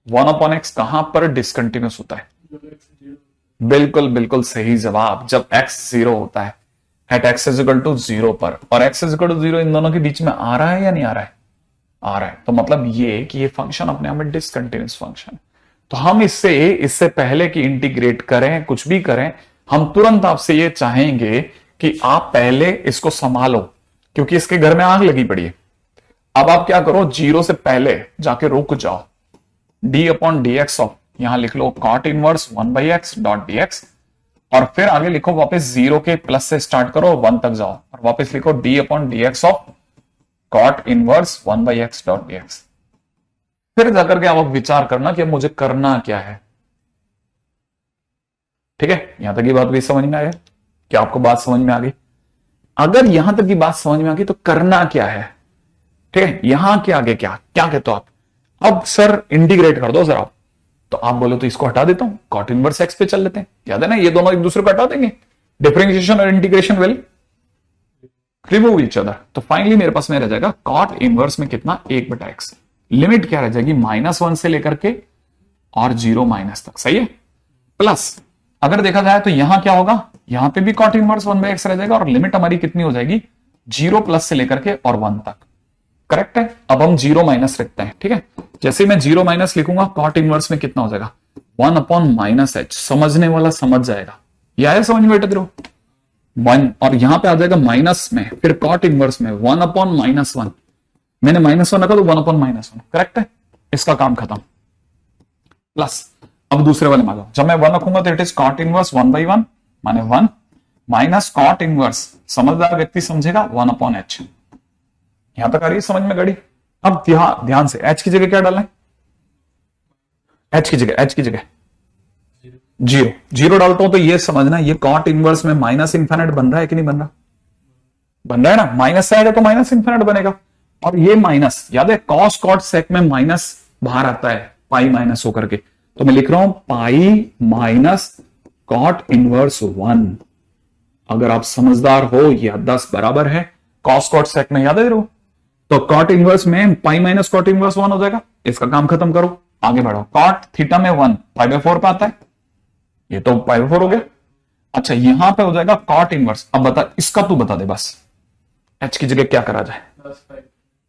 1/x कहां पर डिसकंटिन्यूस होता है, बिल्कुल बिल्कुल सही जवाब, जब x 0 होता है, एट x इक्वल टू 0 पर, और x इक्वल टू 0 इन दोनों के बीच में आ रहा है या नहीं आ रहा है, आ रहा है। तो मतलब ये कि ये फंक्शन अपने आप में डिसकंटिन्यूस फंक्शन। तो हम इससे पहले कि इंटीग्रेट करें कुछ भी करें, हम तुरंत आपसे ये चाहेंगे कि आप पहले इसको संभालो, क्योंकि इसके घर में आग लगी पड़ी है। अब आप क्या करो, 0 से पहले जाके रुक जाओ, d/dx ऑफ, यहां लिख लो cot inverse 1/x dot dx, और फिर आगे लिखो वापस 0 के प्लस से स्टार्ट करो 1 तक जाओ, और वापस लिखो d/dx of cot inverse 1/x dot dx। फिर जाकर के आप विचार करना कि अब मुझे करना क्या है, ठीक है। यहां तक की बात भी समझ में आ गई, क्या आपको बात समझ में आ गई? अगर यहां तक की बात समझ में आ गई तो करना क्या है, ठीक है। यहां के आगे क्या क्या कहते हो आप, अब सर इंटीग्रेट कर दो सर आप, तो आप बोले तो इसको हटा देता हूं, कॉट इनवर्स एक्स पे चल लेते हैं। याद है ना, ये दोनों एक दूसरे को हटा देंगे, डिफरेंशिएशन और integration will remove each other. तो फाइनली मेरे पास में रह जाएगा कॉट इनवर्स में कितना, 1/x। लिमिट क्या रह जाएगी, -1 से लेकर के और 0 माइनस तक। सही है। प्लस अगर देखा जाए तो यहां क्या होगा, यहां पे भी कॉट इनवर्स 1/x रह जाएगा और लिमिट हमारी कितनी हो जाएगी, 0 प्लस से लेकर के और 1 तक। करेक्ट है। अब हम 0 माइनस रखते हैं। ठीक है, जैसे मैं 0 माइनस लिखूंगा कॉट इनवर्स में कितना हो जाएगा, 1/-h। समझने वाला समझ जाएगा, यह है समझ में बेटा तेरे 1, और यहां पे आ जाएगा माइनस में, फिर कॉट इनवर्स में 1/-1। मैंने -1 रखा तो 1/-1। करेक्ट है, इसका काम खत्म। प्लस अब दूसरे वाले में जब मैं 1 रखूंगा तो इट इज कॉट इनवर्स 1/1 माने 1 माइनस कॉट इनवर्स, समझदार व्यक्ति समझेगा 1/h। यहां तक आ रही है समझ में गाड़ी। अब ध्यान से h की जगह क्या डालना है, h की जगह 0 डालता हूं तो ये समझना, ये कॉट इनवर्स में माइनस इंफिनिट बन रहा है कि नहीं बन रहा, बन रहा है ना, माइनस साइड है तो माइनस इंफिनिट बनेगा। और ये माइनस, याद है कॉस कॉट सेक में माइनस बाहर आता है पाई माइनस होकर के, तो मैं लिख रहा हूं पाई माइनस कॉट इनवर्स 1। अगर आप समझदार हो या 10 बराबर है कॉस कॉट सेक में, याद है तेरे को, तो कॉट इनवर्स में पाई माइनस कॉट इनवर्स 1 हो जाएगा। इसका काम खत्म करो, आगे बढ़ो। कॉट थीटा में 1 π/4 पे आता है, ये तो π/4 हो गया। अच्छा यहां पे हो जाएगा कॉट इनवर्स। अब बता, इसका तू बता दे बस, h की जगह क्या करा जाए।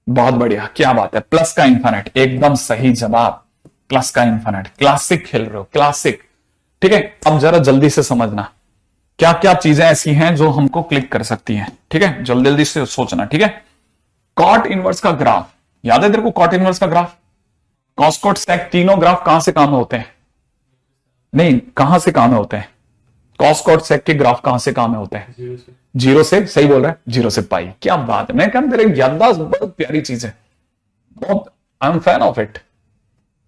बहुत बढ़िया, क्या बात है, प्लस का इन्फिनिट, एकदम सही जवाब, प्लस का इन्फिनिट। क्लासिक खेल रहे हो, क्लासिक। ठीक है, अब जरा जल्दी से समझना क्या क्या चीजें ऐसी हैं जो हमको क्लिक कर सकती हैं। ठीक है, जल्दी जल्दी से सोचना। ठीक है, कॉट इनवर्स का ग्राफ, याद है तेरे को कॉट इनवर्स का ग्राफ, कॉस कॉट सेक, तीनों ग्राफ कहां से काम में होते हैं, नहीं कहां से काम में होते हैं, कॉस कॉट सेक के ग्राफ कहां से काम में होते हैं, 0 से। सही बोल रहा है, 0 से पाई। क्या बात है, मैं कहता तेरे याददाश्त बहुत प्यारी चीज है, बहुत, I am fan of it.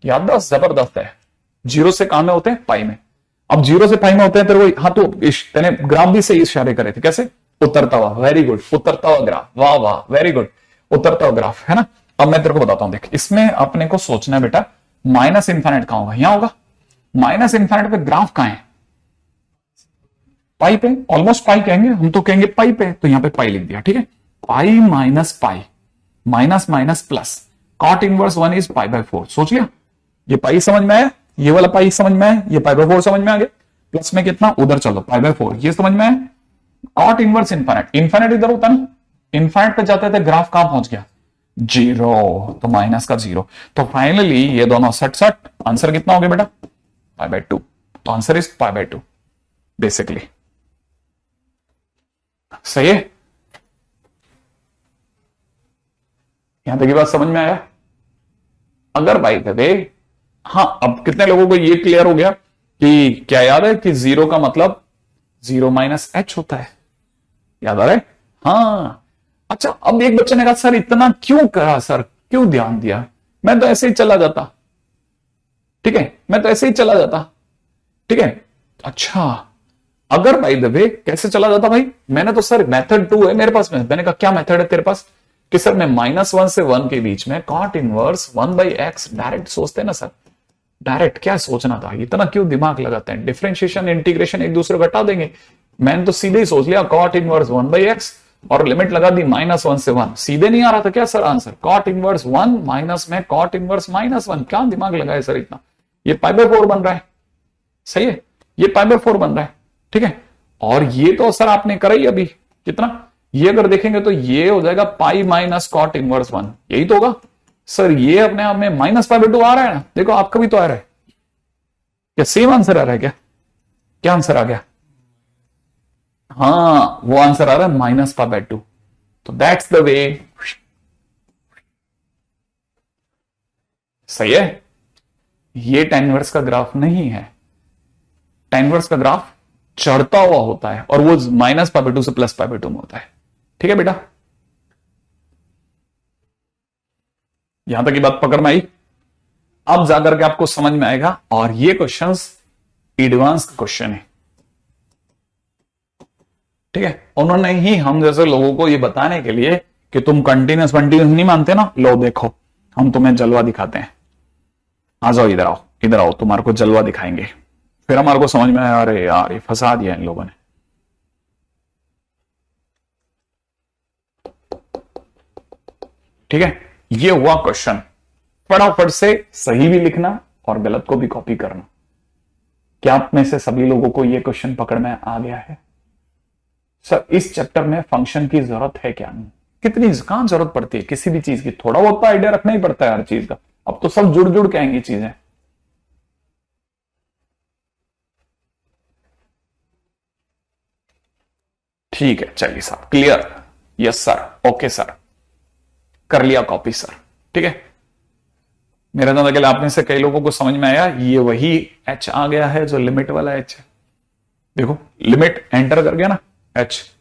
याददाश्त जबरदस्त है। 0 से काम में होते हैं पाई में। अब 0 से पाई में होते हैं तेरे को, हाँ तो तेने ग्राफ भी सही इशारे करे थे, कैसे, उतरता हुआ, वेरी गुड, उतरता हुआ ग्राफ, वाह वाह, वेरी गुड, उतरता हुआ ग्राफ, है ना। अब मैं तेरे को बताता हूं, देख इसमें अपने को सोचना है बेटा, माइनस इंफिनिट कहां होगा, यहां होगा। माइनस इंफिनिट पे ग्राफ कहां है, पाई पे, ऑलमोस्ट पाई कहेंगे हम, तो कहेंगे पाई पे, तो यहां पे पाई लिख दिया। ठीक है, pi minus pi, minus minus plus, cot inverse 1 is π/4। सोच लिया, ये पाई समझ में आया, ये वाला पाई समझ में आया, ये π/4 समझ में आ गया, प्लस में कितना उधर चलो π/4, ये समझ में आया। कॉट इनवर्स इन्फिनिट, इन्फिनिट इधर होता ना, इन्फिनिट पे जाते थे ग्राफ कहां पहुंच गया, 0, तो माइनस का 0। तो फाइनली ये दोनों 60, आंसर कितना हो गया बेटा, π/2। तो आंसर इज π/2 बेसिकली। सही है, यहां तक की बात समझ में आया। अगर बाई द वे, हाँ अब कितने लोगों को ये क्लियर हो गया कि क्या याद है कि 0 का मतलब 0 माइनस h होता है, याद आ रहा है। हाँ अच्छा, अब एक बच्चे ने कहा सर इतना क्यों करा, सर क्यों ध्यान दिया, मैं तो ऐसे ही चला जाता। ठीक है, मैं तो ऐसे ही चला जाता। ठीक है, अच्छा अगर बाय द वे कैसे चला जाता भाई, मैंने तो सर मेथड 2 है मेरे पास में। मैंने कहा क्या मेथड है तेरे पास, कि सर मैं -1 से 1 के बीच में कॉट इनवर्स 1/x डायरेक्ट सोचते हैं ना सर, डायरेक्ट क्या सोचना था, इतना क्यों दिमाग लगाते हैं, डिफरेंशिएशन इंटीग्रेशन एक दूसरे को हटा देंगे। मैंने तो सीधे ही सोच लिया कॉट इनवर्स 1/x और लिमिट लगा दी -1 से 1। सीधे नहीं आ रहा था क्या sir answer, cot inverse 1 minus में कॉट इनवर्स -1, क्या दिमाग लगाए सर इतना, ये π/4 बन रहा है। सही है, ये π/4 बन रहा है। ठीक है, और ये तो सर आपने करा ही अभी कितना, ये अगर देखेंगे तो ये हो जाएगा पाई माइनस कॉट इनवर्स 1, यही तो होगा सर। ये अपने आप में -π/2 आ रहा है ना, देखो आपका भी तो आ रहा है, क्या सेम आंसर आ रहा है क्या, क्या आंसर आ गया, हाँ वो आंसर आ रहा है -π/2। तो दैट्स द वे। सही है, ये tan इनवर्स का ग्राफ नहीं है, tan इनवर्स का ग्राफ चढ़ता हुआ होता है और वो -π/2 से +π/2 में होता है। ठीक है बेटा, यहां तक की बात पकड़ में आई। अब जाकर के आपको समझ में आएगा, और ये क्वेश्चंस एडवांस क्वेश्चन है। ठीक है, उन्होंने ही हम जैसे लोगों को ये बताने के लिए कि तुम कंटिन्यूस नहीं मानते ना, लो देखो हम तुम्हें जलवा दिखाते हैं। आ जाओ, इधर आओ, इधर आओ, तुम्हारे को जलवा दिखाएंगे। फिर हमारे को समझ में आया, अरे यार ये फंसा दिया इन लोगों ने। ठीक है, ये हुआ क्वेश्चन। फटाफट से सही भी लिखना और गलत को भी कॉपी करना। क्या आप में से सभी लोगों को यह क्वेश्चन पकड़ में आ गया है? सर इस चैप्टर में फंक्शन की जरूरत है क्या? नहीं, कितनी कहां जरूरत पड़ती है किसी भी चीज की? थोड़ा बहुत तो आइडिया रखना ही पड़ता है हर चीज का। अब तो सब जुड़ जुड़ के आएंगी चीजें। ठीक है, चलिए sir, clear? Yes sir, okay sir, कर लिया कॉपी सर। ठीक है, मेरा अंदाजा के लिए आप में से कई लोगों को समझ में आया। ये वही एच आ गया है जो लिमिट वाला एच है। देखो लिमिट एंटर कर गया ना एच,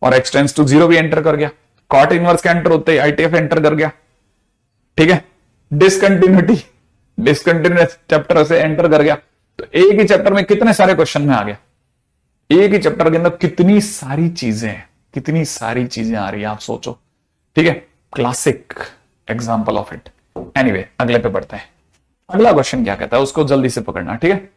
और एक्स टेंस टू 0 भी एंटर कर गया। कॉट इनवर्स का एंटर होते ही आईटीएफ एंटर कर गया। ठीक है, डिसकंटिन्यूटी, डिसकंटिन्यूस चैप्टर से एंटर कर गया। तो एक ही चैप्टर में कितने सारे क्वेश्चन में आ गया। एक ही चैप्टर के अंदर कितनी सारी चीजें हैं, कितनी सारी चीजें आ रही है, आप सोचो। ठीक है, classic example of it. Anyway, अगले पे बढ़ते हैं। अगला क्वेश्चन क्या कहता है उसको जल्दी से पकड़ना। ठीक है,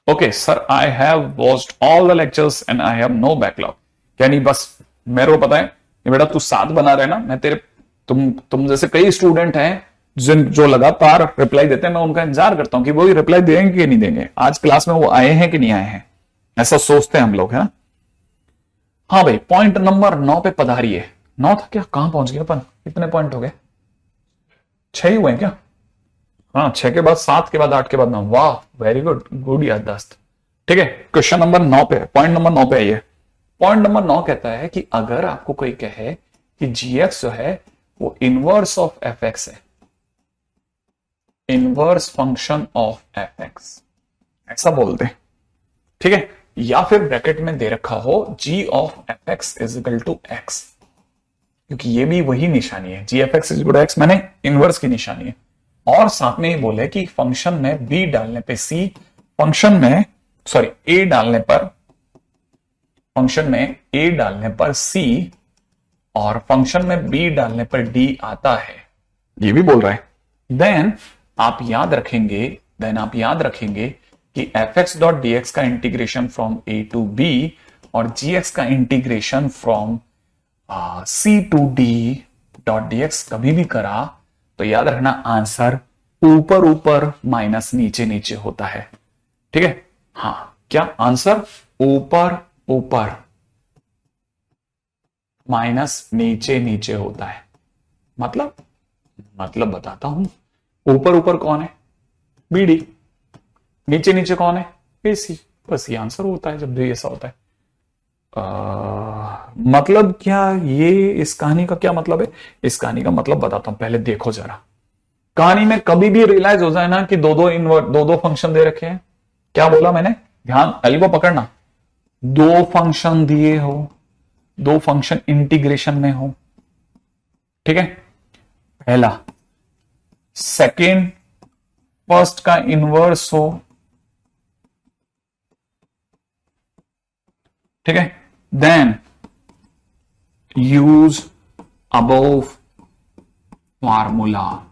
okay sir, I have watched all the lectures and I have no backlog. यानी बस मेरे को पता है कि बेटा तू 7 बना रहे ना, मैं तेरे तुम जैसे कई स्टूडेंट हैं जो लगातार रिप्लाई देते हैं, मैं उनका इंतजार करता हूं कि वो रिप्लाई देंगे कि नहीं देंगे, आज क्लास में वो आए हैं कि नहीं आए हैं, ऐसा सोचते हैं हम लोग, है ना। हाँ भाई, पॉइंट नंबर 9 पे पधारिए। 9 था क्या? कहां पहुंच गए अपन? कितने पॉइंट हो गए? 6 ही हुए क्या? हाँ, 6 के बाद 7 के बाद 8 के बाद 9। वाह, वेरी गुड, गुड याददाश्त। ठीक है, क्वेश्चन नंबर 9 पे, पॉइंट नंबर 9 पे आइए। पॉइंट नंबर 9 कहता है कि अगर आपको कोई कहे कि जीएक्स जो है वो इनवर्स ऑफ एफ एक्स है, inverse function of f x, ऐसा बोल दे। ठीक है, या फिर ब्रैकेट में दे रखा हो g of f x is equal to x, क्योंकि ये भी वही निशानी है, g f x is equal to x मैंने इनवर्स की निशानी है। और साथ में ही बोले कि फंक्शन में बी डालने पे सी, फंक्शन में सॉरी ए डालने पर, फंक्शन में ए डालने पर सी और फंक्शन में बी डालने पर डी आता है, ये भी बोल रहा है। देन आप याद रखेंगे कि f x dot d x का integration from a to b और जी एक्स का integration from c to d dot d x कभी भी करा तो याद रखना आंसर ऊपर ऊपर माइनस नीचे नीचे होता है। ठीक है, हाँ, क्या आंसर ऊपर ऊपर माइनस नीचे नीचे होता है। मतलब बताता हूं, ऊपर ऊपर कौन है? बीडी, नीचे नीचे कौन है? एसी। बस ये आंसर होता है जब भी ऐसा होता है। मतलब क्या, ये इस कहानी का क्या मतलब है? इस कहानी का मतलब बताता हूं, पहले देखो जरा। कहानी में कभी भी रियलाइज हो जाए ना कि दो फंक्शन दे रखे हैं। क्या बोला मैंने? ध्यान, एल्बो पकड़ना। 2 फंक्शन दिए हो, 2 फंक्शन इंटीग्रेशन में हो। ठीक है, पहला, सेकेंड फर्स्ट का इनवर्स हो। ठीक है, देन यूज अबोव फार्मूला।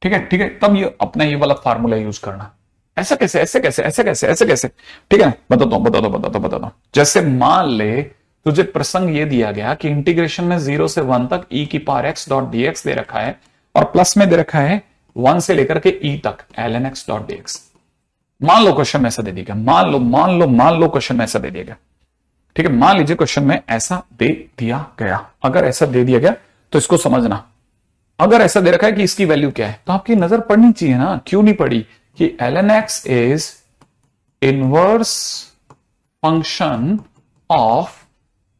ठीक है, तब ये अपना ये वाला फार्मूला यूज करना। ऐसा कैसे, ऐसे कैसे, ऐसे कैसे, ऐसे कैसे? ठीक है, बताता हूं। जैसे मान ले तुझे प्रसंग ये दिया गया कि इंटीग्रेशन में 0 से 1 तक e की पावर x डॉट dx दे रखा है और प्लस में दे रखा है 1 से लेकर के e तक ln x डॉट dx। मान लो क्वेश्चन में ऐसा दे दिया गया, मान लो क्वेश्चन में ऐसा दे दिया गया। ठीक है, मान लीजिए क्वेश्चन में ऐसा दे दिया गया। अगर ऐसा दे दिया गया तो इसको समझना। अगर ऐसा दे रखा है कि इसकी वैल्यू क्या है तो आपकी नजर पड़नी चाहिए ना, क्यों नहीं पड़ी, कि ln x is inverse function of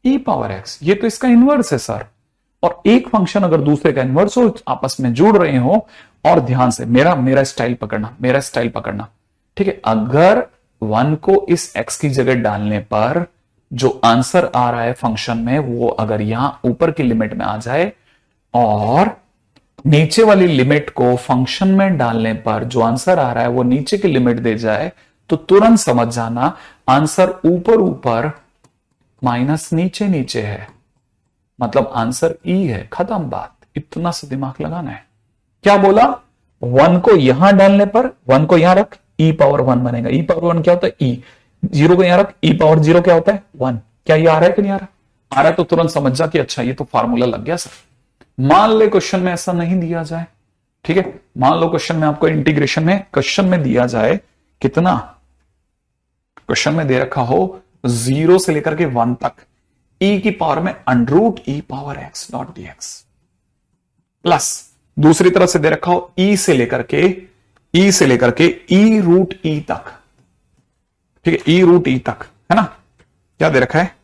e power x। ये तो इसका इनवर्स है सर। और एक फंक्शन अगर दूसरे का इनवर्स हो, आपस में जुड़ रहे हो, और ध्यान से मेरा स्टाइल पकड़ना। ठीक है, अगर 1 को इस x की जगह डालने पर जो आंसर आ रहा है फंक्शन में, वो अगर यहां ऊपर की लिमिट में आ जाए और नीचे वाली लिमिट को फंक्शन में डालने पर जो आंसर आ रहा है वो नीचे की लिमिट दे जाए, तो तुरंत समझ जाना आंसर ऊपर ऊपर माइनस नीचे नीचे है, मतलब आंसर ई है। खत्म बात, इतना सा दिमाग लगाना है। क्या बोला, 1 को यहां डालने पर 1 को यहां रख, e पावर 1 बनेगा। e पावर 1 क्या होता है, e। 0 को यहां रख, e पावर 0 क्या होता है, 1। क्या ये आ रहा है कि नहीं आ रहा? आ रहा है तो तुरंत समझ जा कि अच्छा ये तो फार्मूला लग गया सर। मान ले क्वेश्चन में ऐसा नहीं दिया जाए, ठीक है, मान लो क्वेश्चन में आपको इंटीग्रेशन में क्वेश्चन में दिया जाए कितना, क्वेश्चन में दे रखा हो 0 से लेकर के 1 तक e की पावर में under root e power x dot dx, plus दूसरी तरफ से दे रखा हो e से लेकर के e रूट e तक, ठीक है, e रूट e तक, है ना। क्या दे रखा है,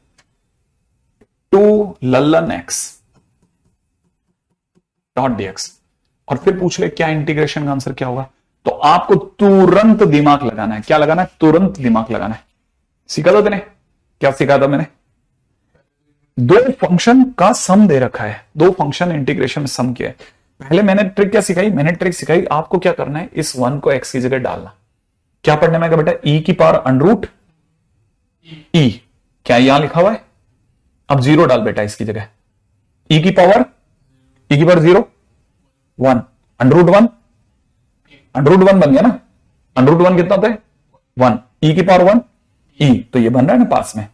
2 ललन x डॉट dx, और फिर पूछ ले क्या इंटीग्रेशन का आंसर क्या होगा। तो आपको तुरंत दिमाग लगाना है। क्या लगाना है, तुरंत दिमाग लगाना है। सीखा था तेने, क्या सीखा था मैंने, दो फंक्शन का सम दे रखा है, दो फंक्शन इंटीग्रेशन में सम किया है। पहले मैंने ट्रिक क्या सिखाई, मैंने ट्रिक सिखाई आपको क्या करना है, इस 1 को x की जगह डालना। क्या पढ़ने में बेटा, e की पावर अंडरूट e, क्या यहां लिखा हुआ है, अब 0 डाल बेटा इसकी जगह, e की पावर 0 1 अंडरूट 1, अंडरूट 1 बन गया ना, अंडरूट 1 कितना होता है 1, e की पावर 1 e, तो ये बन रहा है ना पास में,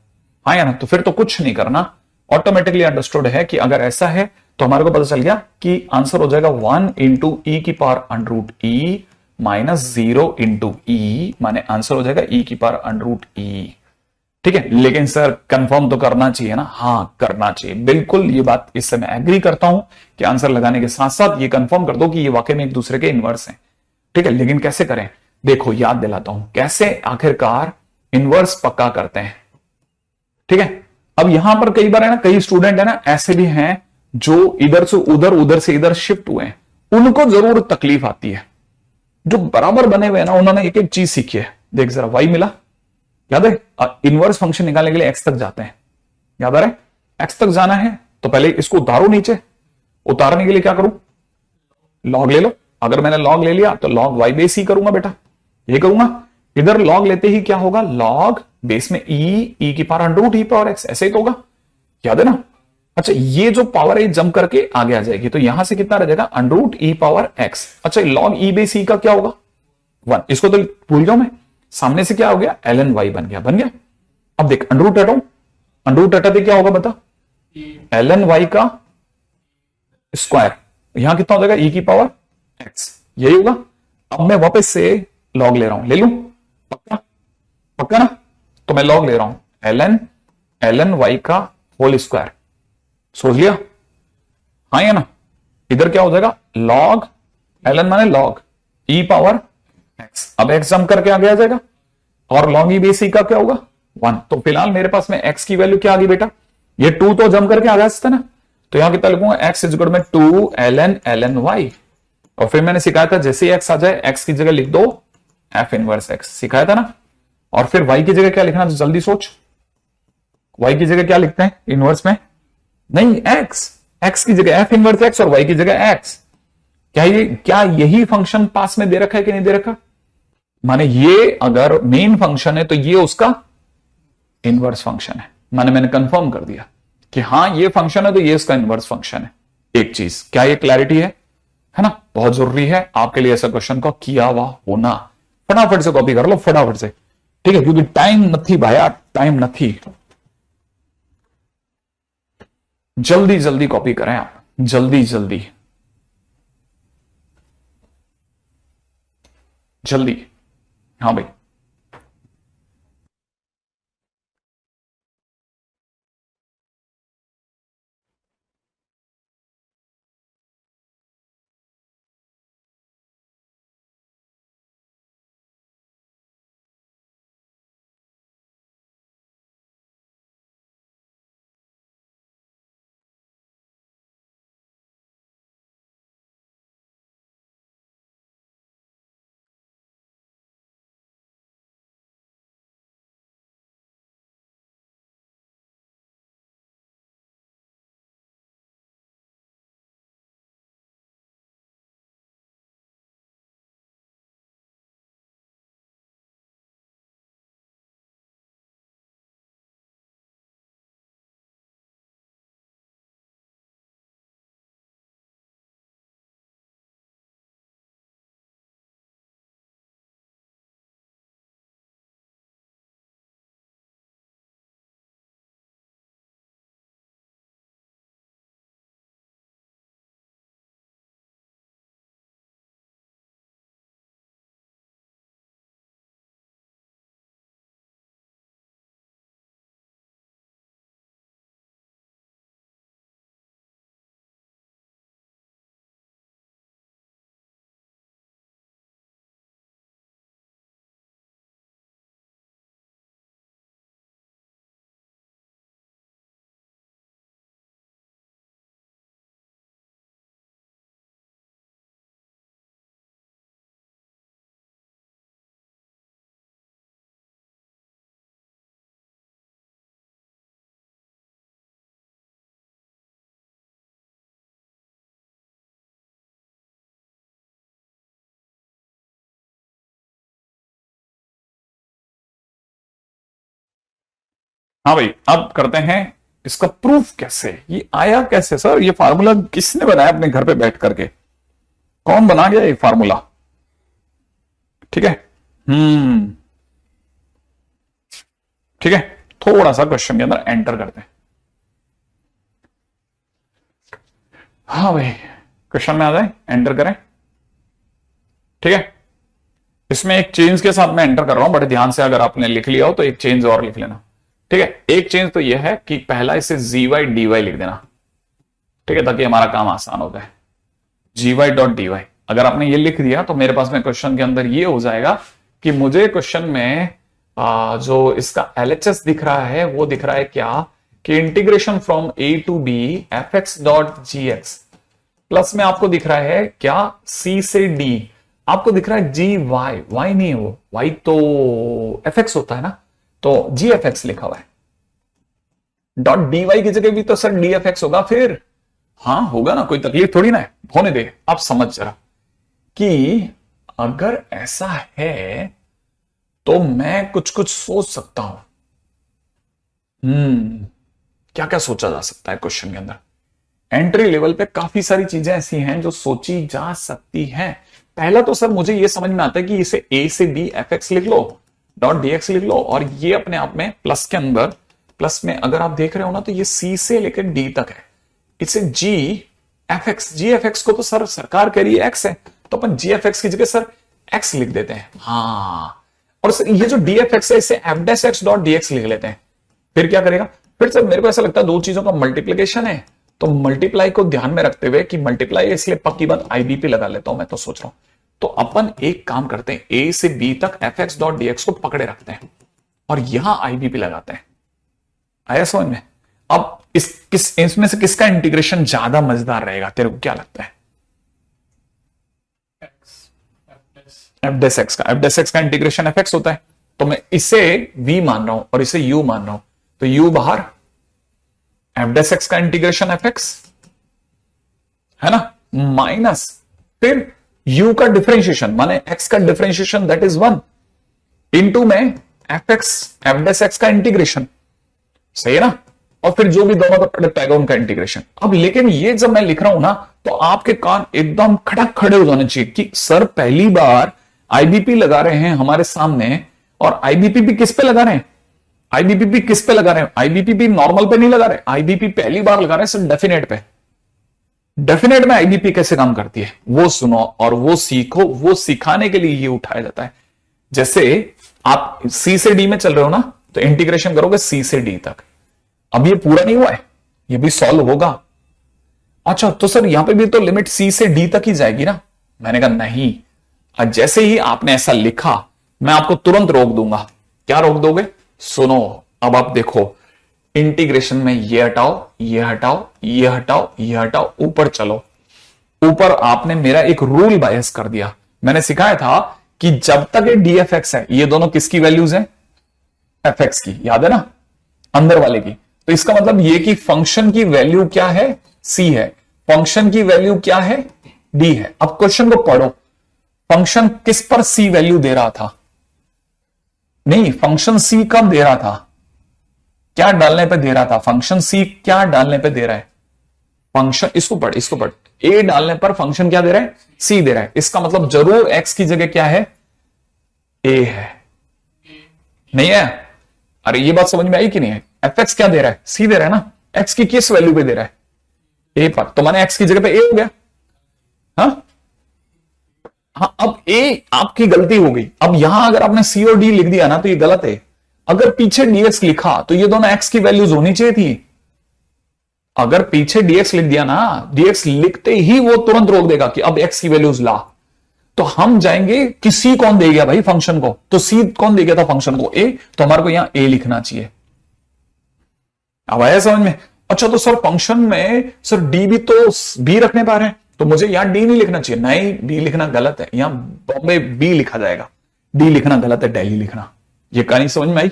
हाँ या ना। तो फिर तो कुछ नहीं करना, ऑटोमेटिकली अंडरस्टूड है कि अगर ऐसा है तो हमारे को पता चल गया कि आंसर हो जाएगा 1 इंटू ई की power under root E minus 0 into ई, माने आंसर हो जाएगा e की पावर अंडरूट ई। ठीक है, लेकिन सर कंफर्म तो करना चाहिए ना, हाँ करना चाहिए बिल्कुल, ये बात इससे मैं एग्री करता हूं कि आंसर लगाने के साथ साथ ये कंफर्म कर दो कि ये वाकई में एक दूसरे के इनवर्स हैं। ठीक है, लेकिन कैसे करें, देखो याद दिलाता हूं कैसे आखिरकार इनवर्स पक्का करते हैं। ठीक है, अब यहां पर कई बार है ना, कई स्टूडेंट है ना ऐसे भी हैं जो इधर से उधर उधर से इधर शिफ्ट हुए हैं, उनको जरूर तकलीफ आती है। जो बराबर बने हुए हैं ना, उन्होंने एक एक चीज सीखी है। देख जरा, वाई मिला, याद है, इनवर्स फंक्शन निकालने के लिए एक्स तक जाते हैं, याद आ रहा है, एक्स तक जाना है तो पहले इसको उतारो नीचे, उतारने के लिए क्या करूं, लॉग ले लो। अगर मैंने लॉग ले लिया तो लॉग वाई बेस ही करूंगा बेटा, ये करूंगा। इधर लॉग लेते ही क्या होगा, लॉग बेस में ई की पावर अंडर रूट ई पावर एक्स, ऐसे ही तो होगा, याद है ना। अच्छा, ये जो पावर है जम करके आगे आ जाएगी, तो यहां से कितना रह जाएगा, अंडर रूट ई पावर एक्स। अच्छा, लॉग ई बेस ई का क्या होगा 1, इसको तो भूल जाओ मैं, सामने से क्या हो गया एल एन वाई बन गया, बन गया। अब देख अंडर रूट हटाओ, अंडर रूट हटाते क्या होगा बता, एल एन वाई का स्क्वायर, यहां कितना हो जाएगा ई की पावर एक्स, यही होगा। अब मैं वापस से लॉग ले रहा हूं, ले लू, पक्का पक्का ना, तो मैं लॉग ले रहा हूं एल एन वाई का होल स्क्वायर, सोच लिया, हाँ या ना। इधर क्या हो जाएगा लॉग एल एन माने लॉग ई पावर एक्स, अब एक्स जम करके आगे आ जाएगा, और लॉग ई बेस ई का क्या होगा 1। तो फिलहाल मेरे पास में एक्स की वैल्यू क्या आ गई बेटा, ये 2 तो जम करके आ गया ना, तो यहां कितना लिखूंगा एक्स इजगुड में 2 एल एन वाई, और फिर मैंने सिखाया था जैसे ही एक्स आ जाए एक्स की जगह लिख दो एफ इनवर्स एक्स, सिखाया था ना। और फिर वाई की जगह क्या लिखना, जल्दी सोच, वाई की जगह क्या लिखते हैं इनवर्स में, नहीं एक्स, एक्स की जगह एफ इनवर्स एक्स और वाई की जगह एक्स। क्या यही फंक्शन पास में दे रखा है कि नहीं दे रखा, माने ये अगर मेन फंक्शन है तो ये उसका इनवर्स फंक्शन है, माने मैंने कंफर्म कर दिया कि हाँ ये फंक्शन है तो ये उसका इनवर्स फंक्शन है। एक चीज, क्या ये क्लैरिटी है ना, बहुत जरूरी है आपके लिए ऐसा क्वेश्चन का किया हुआ होना। फटाफट से कॉपी कर लो, फटाफट से, ठीक है, क्योंकि टाइम नहीं भाया, टाइम नहीं, जल्दी जल्दी कॉपी करें आप, जल्दी जल्दी जल्दी, हाँ भाई। हाँ भाई, अब करते हैं इसका प्रूफ। कैसे ये आया, कैसे सर? ये फार्मूला किसने बनाया अपने घर पे बैठ करके? कौन बना गया ये फार्मूला? ठीक है, ठीक है, थोड़ा सा क्वेश्चन के अंदर एंटर करते हैं। हाँ भाई, क्वेश्चन में आ जाए, एंटर करें। ठीक है, इसमें एक चेंज के साथ मैं एंटर कर रहा हूं, बड़े ध्यान से अगर आपने लिख लिया हो तो एक चेंज और लिख लेना। ठीक है, एक चेंज तो यह है कि पहला इसे GY/DY लिख देना। ठीक है, ताकि हमारा काम आसान हो जाए। GY.dy अगर आपने ये लिख दिया तो मेरे पास में क्वेश्चन के अंदर ये हो जाएगा कि मुझे क्वेश्चन में जो इसका LHS दिख रहा है वो दिख रहा है क्या, कि integration from A to B fx.gx plus में आपको दिख रहा है क्या, C से D आपको दिख रहा है GY, Y नहीं है वो, Y तो fx होता है ना, तो GFX लिखा हुआ है। डॉट dy की जगह भी तो सर dfx होगा फिर। हाँ होगा ना, कोई तकलीफ थोड़ी ना है, होने दे। आप समझ जरा कि अगर ऐसा है तो मैं कुछ कुछ सोच सकता हूं। क्या क्या सोचा जा सकता है क्वेश्चन के अंदर? एंट्री लेवल पे काफी सारी चीजें ऐसी हैं जो सोची जा सकती हैं। पहला तो सर मुझे यह समझ में आता है कि इसे A से B fx लिख लो, डॉट dx लिख लो, और ये अपने आप में प्लस के अंदर, प्लस में अगर आप देख रहे हो ना तो ये C से लेकर D तक है, इसे GFX को तो सर सरकार कह रही है x है, तो अपन GFX की जगह सर x लिख देते हैं। हाँ, और सर ये जो dfx है इसे f'(x.dx लिख लेते हैं। फिर क्या करेगा? फिर सर मेरे को ऐसा लगता है दो चीजों का मल्टीप्लीकेशन है, तो मल्टीप्लाई को ध्यान में रखते हुए कि मल्टीप्लाई है इसलिए पक्की बात IBP लगा लेता हूं मैं, तो सोच रहा हूं तो अपन एक काम करते हैं, A से B तक fx.dx को पकड़े रखते हैं और यहां IBP लगाते हैं। आया समझ में? अब इसमें से किसका इंटीग्रेशन ज्यादा मजेदार रहेगा, तेरे को क्या लगता है? f'(x) का इंटीग्रेशन fx होता है, तो मैं इसे v मान रहा हूं और इसे u मान रहा हूं, तो u बाहर, f'(x) का इंटीग्रेशन fx है ना, माइनस फिर u का डिफरेंशिएशन माने x का डिफरेंशिएशन दैट इज 1 इंटू में f'(x) का इंटीग्रेशन, सही है ना, और फिर जो भी दोनों का प्रोडक्ट आएगा उनका इंटीग्रेशन। अब लेकिन ये जब मैं लिख रहा हूं ना तो आपके कान एकदम खड़क खड़े हो जाने चाहिए कि सर पहली बार IBP लगा रहे हैं हमारे सामने, और IBP भी किस पे लगा रहे हैं? IBP भी किस पे लगा रहे हैं? IBP भी नॉर्मल पे नहीं लगा रहे, IBP पहली बार लगा रहे हैं सर डेफिनेट पे। डेफिनेट में IBP कैसे काम करती है वो सुनो और वो सीखो, वो सिखाने के लिए ये उठाया जाता है। जैसे आप C से D में चल रहे हो ना, तो इंटीग्रेशन करोगे C से D तक। अब ये पूरा नहीं हुआ है, ये भी सॉल्व होगा। अच्छा तो सर यहां पे भी तो लिमिट C से D तक ही जाएगी ना? मैंने कहा नहीं, जैसे ही आपने ऐसा लिखा मैं आपको तुरंत रोक दूंगा। क्या रोक दोगे? सुनो, अब आप देखो इंटीग्रेशन में ये हटाओ, ये हटाओ, ये हटाओ, ये हटाओ, ऊपर चलो। ऊपर आपने मेरा एक रूल बायस कर दिया। मैंने सिखाया था कि जब तक ये dfx है, ये दोनों किसकी वैल्यूज हैं? fx की, याद है ना, अंदर वाले की। तो इसका मतलब ये कि फंक्शन की वैल्यू क्या है? c है। फंक्शन की वैल्यू क्या है? d है। अब क्वेश्चन को पढ़ो, फंक्शन किस पर c वैल्यू दे रहा था? नहीं, फंक्शन c कब दे रहा था? क्या डालने पे दे रहा था? फंक्शन c क्या डालने पे दे रहा है? फंक्शन, इसको पढ़, इसको पढ़, a डालने पर फंक्शन क्या दे रहा है? c दे रहा है। इसका मतलब जरूर x की जगह क्या है? a है। नहीं है? अरे ये बात समझ में आई कि नहीं है? fx क्या दे रहा है? c दे रहा है ना। x की किस वैल्यू पे दे रहा है? a पर, तो माने x की जगह पे a हो गया। हाँ हाँ, अब a आपकी गलती हो गई। अब यहां अगर आपने c और d लिख दिया ना तो ये गलत है। अगर पीछे dx लिखा तो ये दोनों x की वैल्यूज होनी चाहिए थी। अगर पीछे dx लिख दिया ना, dx लिखते ही वो तुरंत रोक देगा कि अब x की वैल्यूज ला। तो हम जाएंगे कि c कौन दे गया भाई फंक्शन को, तो c कौन दे गया था फंक्शन को? a, तो हमारे को यहां a लिखना चाहिए। अब आया समझ में? अच्छा तो सर फंक्शन में सर d भी तो b रखने पा रहे हैं, तो मुझे यहां d नहीं लिखना चाहिए। नहीं, b लिखना गलत है, यहां बॉम्बे b लिखा जाएगा, d लिखना गलत है, दिल्ली लिखना। ये कहानी समझ में आई?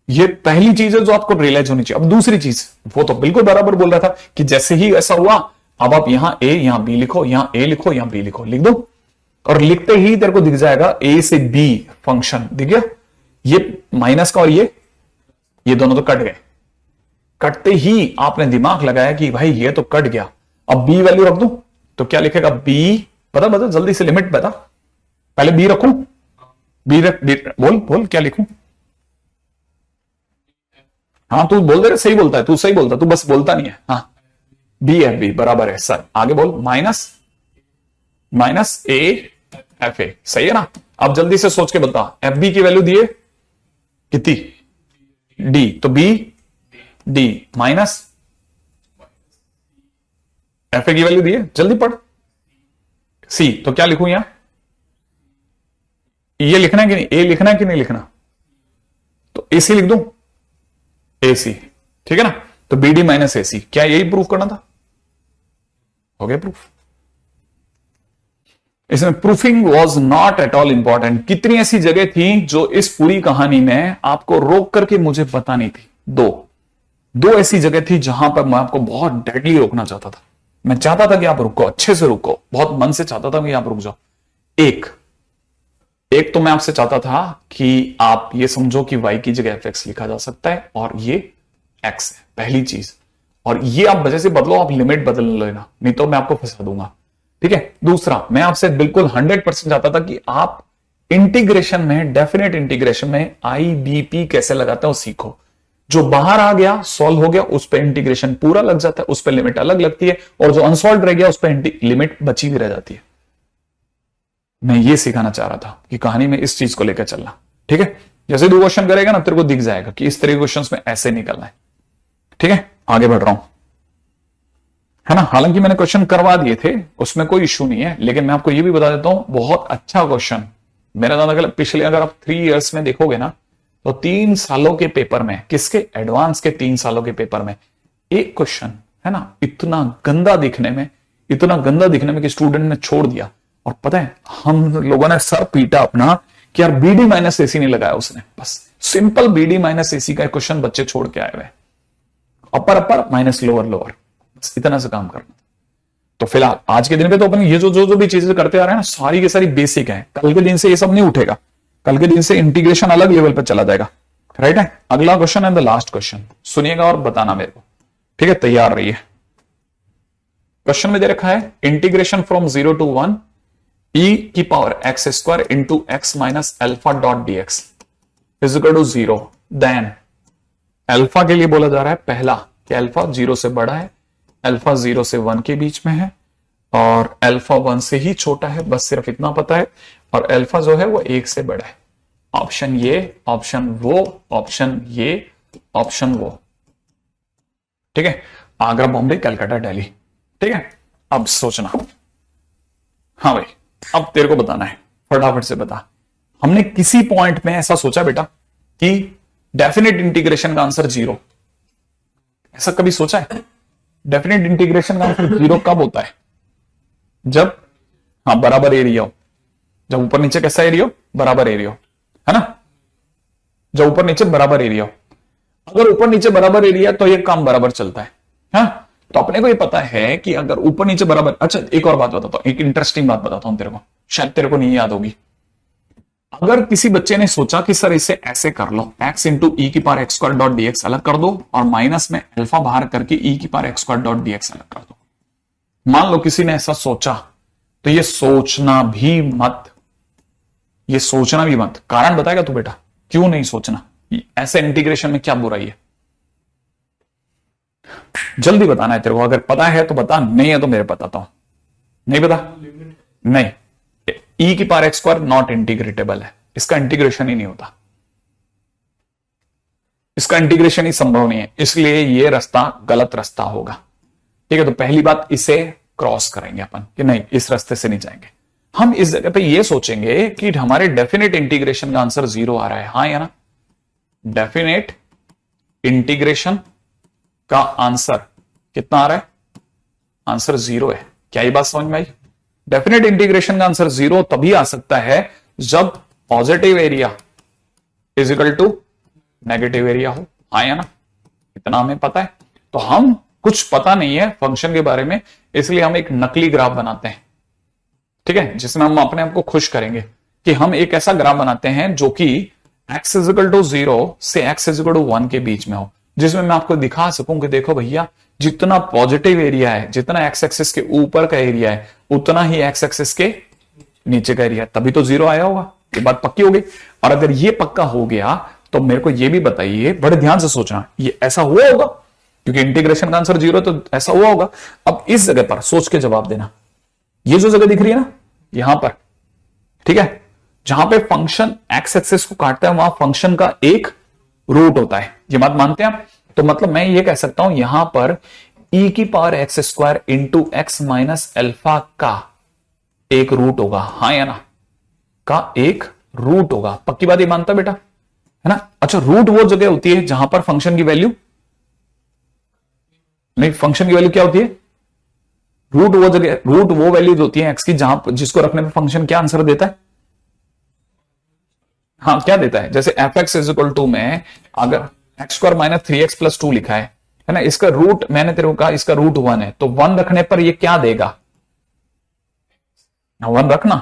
ये पहली चीज है जो आपको रियलाइज होनी चाहिए। अब दूसरी चीज, वो तो बिल्कुल बराबर बोल रहा था कि जैसे ही ऐसा हुआ, अब आप यहां a यहां b लिखो, यहां a लिखो, यहां b लिखो, लिख दो, और लिखते ही तेरे को दिख जाएगा a से b फंक्शन दिख गया। ये माइनस का और ये ये दोनों तो कट गए। कटते ही आपने दिमाग लगाया कि भाई ये तो कट गया, अब बी वैल्यू रख दूं तो क्या लिखेगा, बी, बता जल्दी से लिमिट बता, पहले बी रखूं, बी रख, बोल बोल क्या लिखूं। हाँ तू बोल दे, सही बोलता है तू, सही बोलता, तू बस बोलता नहीं है। हाँ बी एफ बी बराबर है सर, आगे बोल, माइनस ए एफ ए, सही है ना। अब जल्दी से सोच के बता, एफ बी की वैल्यू दिए कितनी, डी, तो b d minus f a की वैल्यू दिए, जल्दी पढ़, सी, तो क्या लिखूं यहां, ये लिखना है कि नहीं, ए लिखना है कि नहीं लिखना, तो ए सी लिख दूं, ए सी, ठीक है ना। तो बी डी माइनस ए सी, क्या यही प्रूफ करना था, हो गया प्रूफ। इसमें proofing was not at all important. कितनी ऐसी जगह थी जो इस पूरी कहानी में आपको रोक करके मुझे बतानी थी, दो ऐसी जगह थी जहां पर मैं आपको बहुत डेडली रोकना चाहता था। मैं चाहता था कि आप रुको, अच्छे से रुको, बहुत मन से चाहता था कि आप रुक जाओ। एक तो मैं आपसे चाहता था कि आप ये समझो कि y की जगह fx लिखा जा सकता है और ये x है, पहली चीज। और ये आप वजह से बदलो, आप लिमिट बदल लेना, नहीं तो मैं आपको फंसा दूंगा, ठीक है। दूसरा, मैं आपसे बिल्कुल 100% चाहता था कि आप इंटीग्रेशन में, डेफिनेट इंटीग्रेशन में IBP कैसे लगाते हो सीखो। जो बाहर आ गया, सॉल्व हो गया, उस पर इंटीग्रेशन पूरा लग जाता है, उस पर लिमिट अलग लगती है, और जो अनसॉल्व रह गया उस पर लिमिट बची भी रह जाती है। मैं ये सिखाना चाह रहा था कि कहानी में इस चीज को लेकर चलना, ठीक है। जैसे 2 क्वेश्चन करेगा ना, तेरे को दिख जाएगा कि इस तरह के क्वेश्चन में ऐसे निकलना है, ठीक है। आगे बढ़ रहा हूं, है ना। हालांकि मैंने क्वेश्चन करवा दिए थे, उसमें कोई इश्यू नहीं है, लेकिन मैं आपको ये भी बता देता हूं, बहुत अच्छा क्वेश्चन। मेरा दादा पिछले, अगर आप 3 इयर्स में देखोगे ना, तो 3 सालों के पेपर में, किसके, एडवांस के 3 सालों के पेपर में एक क्वेश्चन, है ना, इतना गंदा दिखने में कि स्टूडेंट ने छोड़ दिया। और पता है, हम लोगों ने सर पीटा अपना कि यार बीडी माइनस एसी नहीं लगाया उसने, बस सिंपल बीडी माइनस एसी का क्वेश्चन बच्चे छोड़ के आए हुए, अपर माइनस लोअर, बस इतना से काम करना। तो फिलहाल आज के दिन पे तो अपन ये जो भी चीजें करते आ रहे हैं ना, सारी की सारी बेसिक है। कल के दिन से ये सब नहीं उठेगा, कल के दिन से इंटीग्रेशन अलग लेवल पर चला जाएगा, राइट है। अगला क्वेश्चन है द लास्ट क्वेश्चन, सुनिएगा और बताना मेरे को, ठीक है। तैयार रहिए। क्वेश्चन में दे रखा है इंटीग्रेशन फ्रॉम 0 to 1 e की power x square into x minus alpha dot d x is equal to 0। Then alpha के लिए बोला जा रहा है पहला कि अल्फा 0 से बड़ा है, अल्फा 0 से 1 के बीच में है, और अल्फा 1 से ही छोटा है, बस सिर्फ इतना पता है। और अल्फा जो है वो 1 से बड़ा है। ऑप्शन ये, ऑप्शन वो, ऑप्शन ये, ऑप्शन वो, ठीक है। आगरा, बॉम्बे, कलकत्ता, दिल्ली, ठीक है। अब सोचना, हाँ भाई अब तेरे को बताना है, फटाफट से बता। हमने किसी पॉइंट में ऐसा सोचा बेटा कि डेफिनेट इंटीग्रेशन का आंसर 0, ऐसा कभी सोचा है? डेफिनेट इंटीग्रेशन का आंसर 0 कब होता है? जब, हाँ, बराबर एरिया हो। जब ऊपर नीचे कैसा एरिया हो? बराबर एरिया हो, है ना। जब ऊपर नीचे बराबर एरिया हो, अगर ऊपर नीचे बराबर एरिया तो ये काम बराबर चलता है, हाँ। तो अपने को ये पता है कि अगर ऊपर नीचे बराबर, अच्छा एक और बात बताता हूं, एक इंटरेस्टिंग बात बताता हूं तेरे को, शायद तेरे को नहीं याद होगी। अगर किसी बच्चे ने सोचा कि सर इसे ऐसे कर लो, x इंटू ई की power x square dot d x अलग कर दो, और माइनस में अल्फा बाहर करके ई की power x square dot d x अलग कर दो। मान लो किसी ने ऐसा सोचा, तो ये सोचना भी मत, ये सोचना भी मत। कारण बताएगा तू बेटा, क्यों नहीं सोचना? ऐसे इंटीग्रेशन में क्या बुराई है? जल्दी बताना है तेरे को, अगर पता है तो बता, नहीं है तो मेरे बताता हूं। नहीं पता? नहीं, ई की पावर एक्स स्क्वायर नॉट इंटीग्रेटेबल है, इसका इंटीग्रेशन ही नहीं होता, इसका इंटीग्रेशन ही संभव नहीं है, इसलिए ये रास्ता गलत रास्ता होगा, ठीक है। तो पहली बात, इसे क्रॉस करेंगे अपन कि नहीं, इस रास्ते से नहीं जाएंगे। हम इस जगह पे ये सोचेंगे कि हमारे डेफिनेट इंटीग्रेशन का आंसर 0 आ रहा है, हाँ या ना। डेफिनेट इंटीग्रेशन का आंसर कितना आ रहा है? आंसर 0 है। क्या ये बात समझ में आई? डेफिनेट इंटीग्रेशन का आंसर 0 तभी आ सकता है जब positive area is equal to negative area हो, हाँ या ना। इतना हमें पता है। तो हम, कुछ पता नहीं है फंक्शन के बारे में, इसलिए हम एक नकली ग्राफ बनाते हैं, ठीक है, जिसमें हम अपने आप को खुश करेंगे कि हम एक ऐसा ग्राफ बनाते हैं जो कि x इजिकल टू 0 से x इजिकल टू 1 के बीच में हो, जिसमें मैं आपको दिखा सकूं कि देखो भैया जितना पॉजिटिव एरिया है, जितना x एक्सिस के ऊपर का एरिया है, उतना ही x एक्सिस के नीचे का एरिया है, तभी तो 0 आया होगा। ये बात पक्की हो गई। और अगर ये पक्का हो गया तो मेरे को ये भी बताइए, बड़े ध्यान से सोचना, ये ऐसा हुआ होगा क्योंकि इंटीग्रेशन का आंसर 0, तो ऐसा हुआ होगा। अब इस जगह पर सोच के जवाब देना, ये जो जगह दिख रही है ना यहां पर, ठीक है, जहां पे फंक्शन एक्स एक्सिस को काटता है वहां फंक्शन का एक रूट होता है, ये बात मानते हैं आप? तो मतलब मैं ये कह सकता हूं यहां पर e की power x square into x minus alpha का एक रूट होगा, हाँ या ना, का एक रूट होगा। पक्की बात ये मानता बेटा, है ना? अच्छा, रूट वो जगह होती है जहां पर फंक्शन की वैल्यू नहीं, फंक्शन की वैल्यू क्या होती है? रूट वो जगह, रूट वो वैल्यूज होती है एक्स की जहां जिसको रखने पे फंक्शन क्या आंसर देता है? हाँ, क्या देता है? जैसे f x is equal to में अगर x square minus 3x plus 2 लिखा है ना, इसका रूट मैंने तेरे को कहा इसका रूट 1 है, तो 1 रखने पर ये क्या देगा? 1 रखना,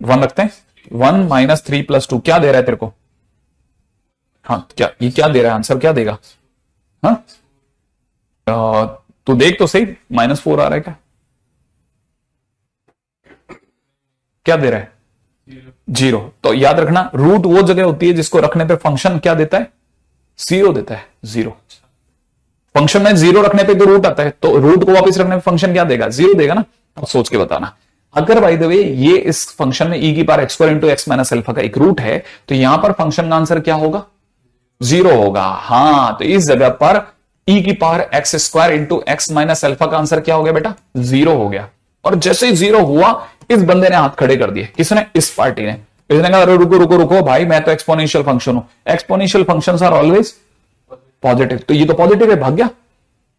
1 रखते हैं। 1 माइनस 3 प्लस 2 क्या दे रहा है तेरे को? हाँ, क्या ये क्या दे रहा है? आंसर क्या देगा? हाँ, तो देख तो सही, -4 आ रहा है क्या? क्या दे रहा है? 0। तो याद रखना, रूट वो जगह होती है जिसको रखने पे फंक्शन क्या देता है? 0 देता है, 0। फंक्शन में 0 रखने पे तो रूट आता है, तो रूट को वापस रखने पे फंक्शन क्या देगा? 0 देगा ना। अब सोच के बताना, अगर बाय द वे ये इस फंक्शन में e की power x square into x minus alpha का एक रूट है, तो यहां पर फंक्शन का आंसर क्या होगा? 0 होगा। हाँ, तो इस जगह पर e की power x square into x minus alpha का आंसर क्या हो गया बेटा? 0 हो गया। और जैसे ही 0 हुआ, इस बंदे ने हाथ खड़े कर दिए। किसने? इस पार्टी ने। इसने कहा अरे रुको रुको रुको भाई, मैं तो एक्सपोनेंशियल फंक्शन हूं, exponential functions are always positive, तो ये तो पॉजिटिव है, भाग गया।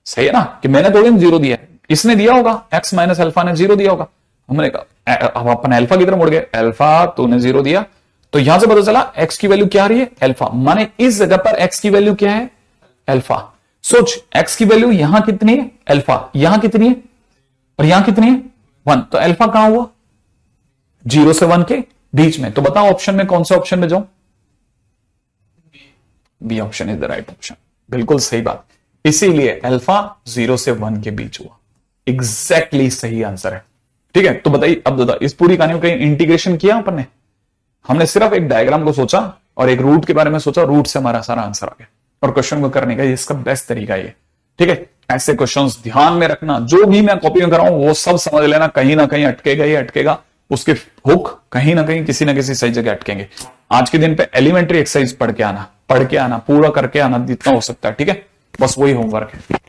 सही है ना, कि मैंने थोड़ी 0 दिया, इसने दिया होगा, एक्स माइनस अल्फा ने 0 दिया होगा। हमने कहा अब अपन अल्फा की तरफ मुड़ गए, अल्फा तूने 0 दिया, तो यहां से पता चला एक्स की वैल्यू क्या आ रही है? अल्फा। माने इस जगह पर एक्स की वैल्यू क्या है? अल्फा। सोच, एक्स की वैल्यू यहां कितनी है? अल्फा। यहां कितनी है? और यहां कितनी है? 1। तो अल्फा कहां हुआ? 0 से 1 के बीच में। तो बताओ ऑप्शन में कौन से ऑप्शन में जाऊं? B option is the right option. बिल्कुल सही बात, इसीलिए अल्फा 0 से 1 के बीच हुआ। एग्जैक्टली सही आंसर है। ठीक है, तो बताइए अब दादा, इस पूरी कहानी का इंटीग्रेशन किया अपन ने? हमने सिर्फ एक डायग्राम को सोचा और एक रूट के बारे में सोचा, रूट से हमारा सारा आंसर आ गया। और क्वेश्चन को करने का इसका बेस्ट तरीका ये। ठीक है, ऐसे क्वेश्चंस ध्यान में रखना, जो भी मैं कॉपी में कर रहा हूं वो सब समझ लेना, कहीं ना कहीं अटकेगा ही अटकेगा, उसके हुक कहीं ना कहीं किसी ना किसी सही जगह अटकेंगे। आज के दिन पे एलिमेंट्री एक्सरसाइज पढ़ के आना, पूरा करके आना जितना हो सकता है। ठीक है, बस वही होमवर्क है।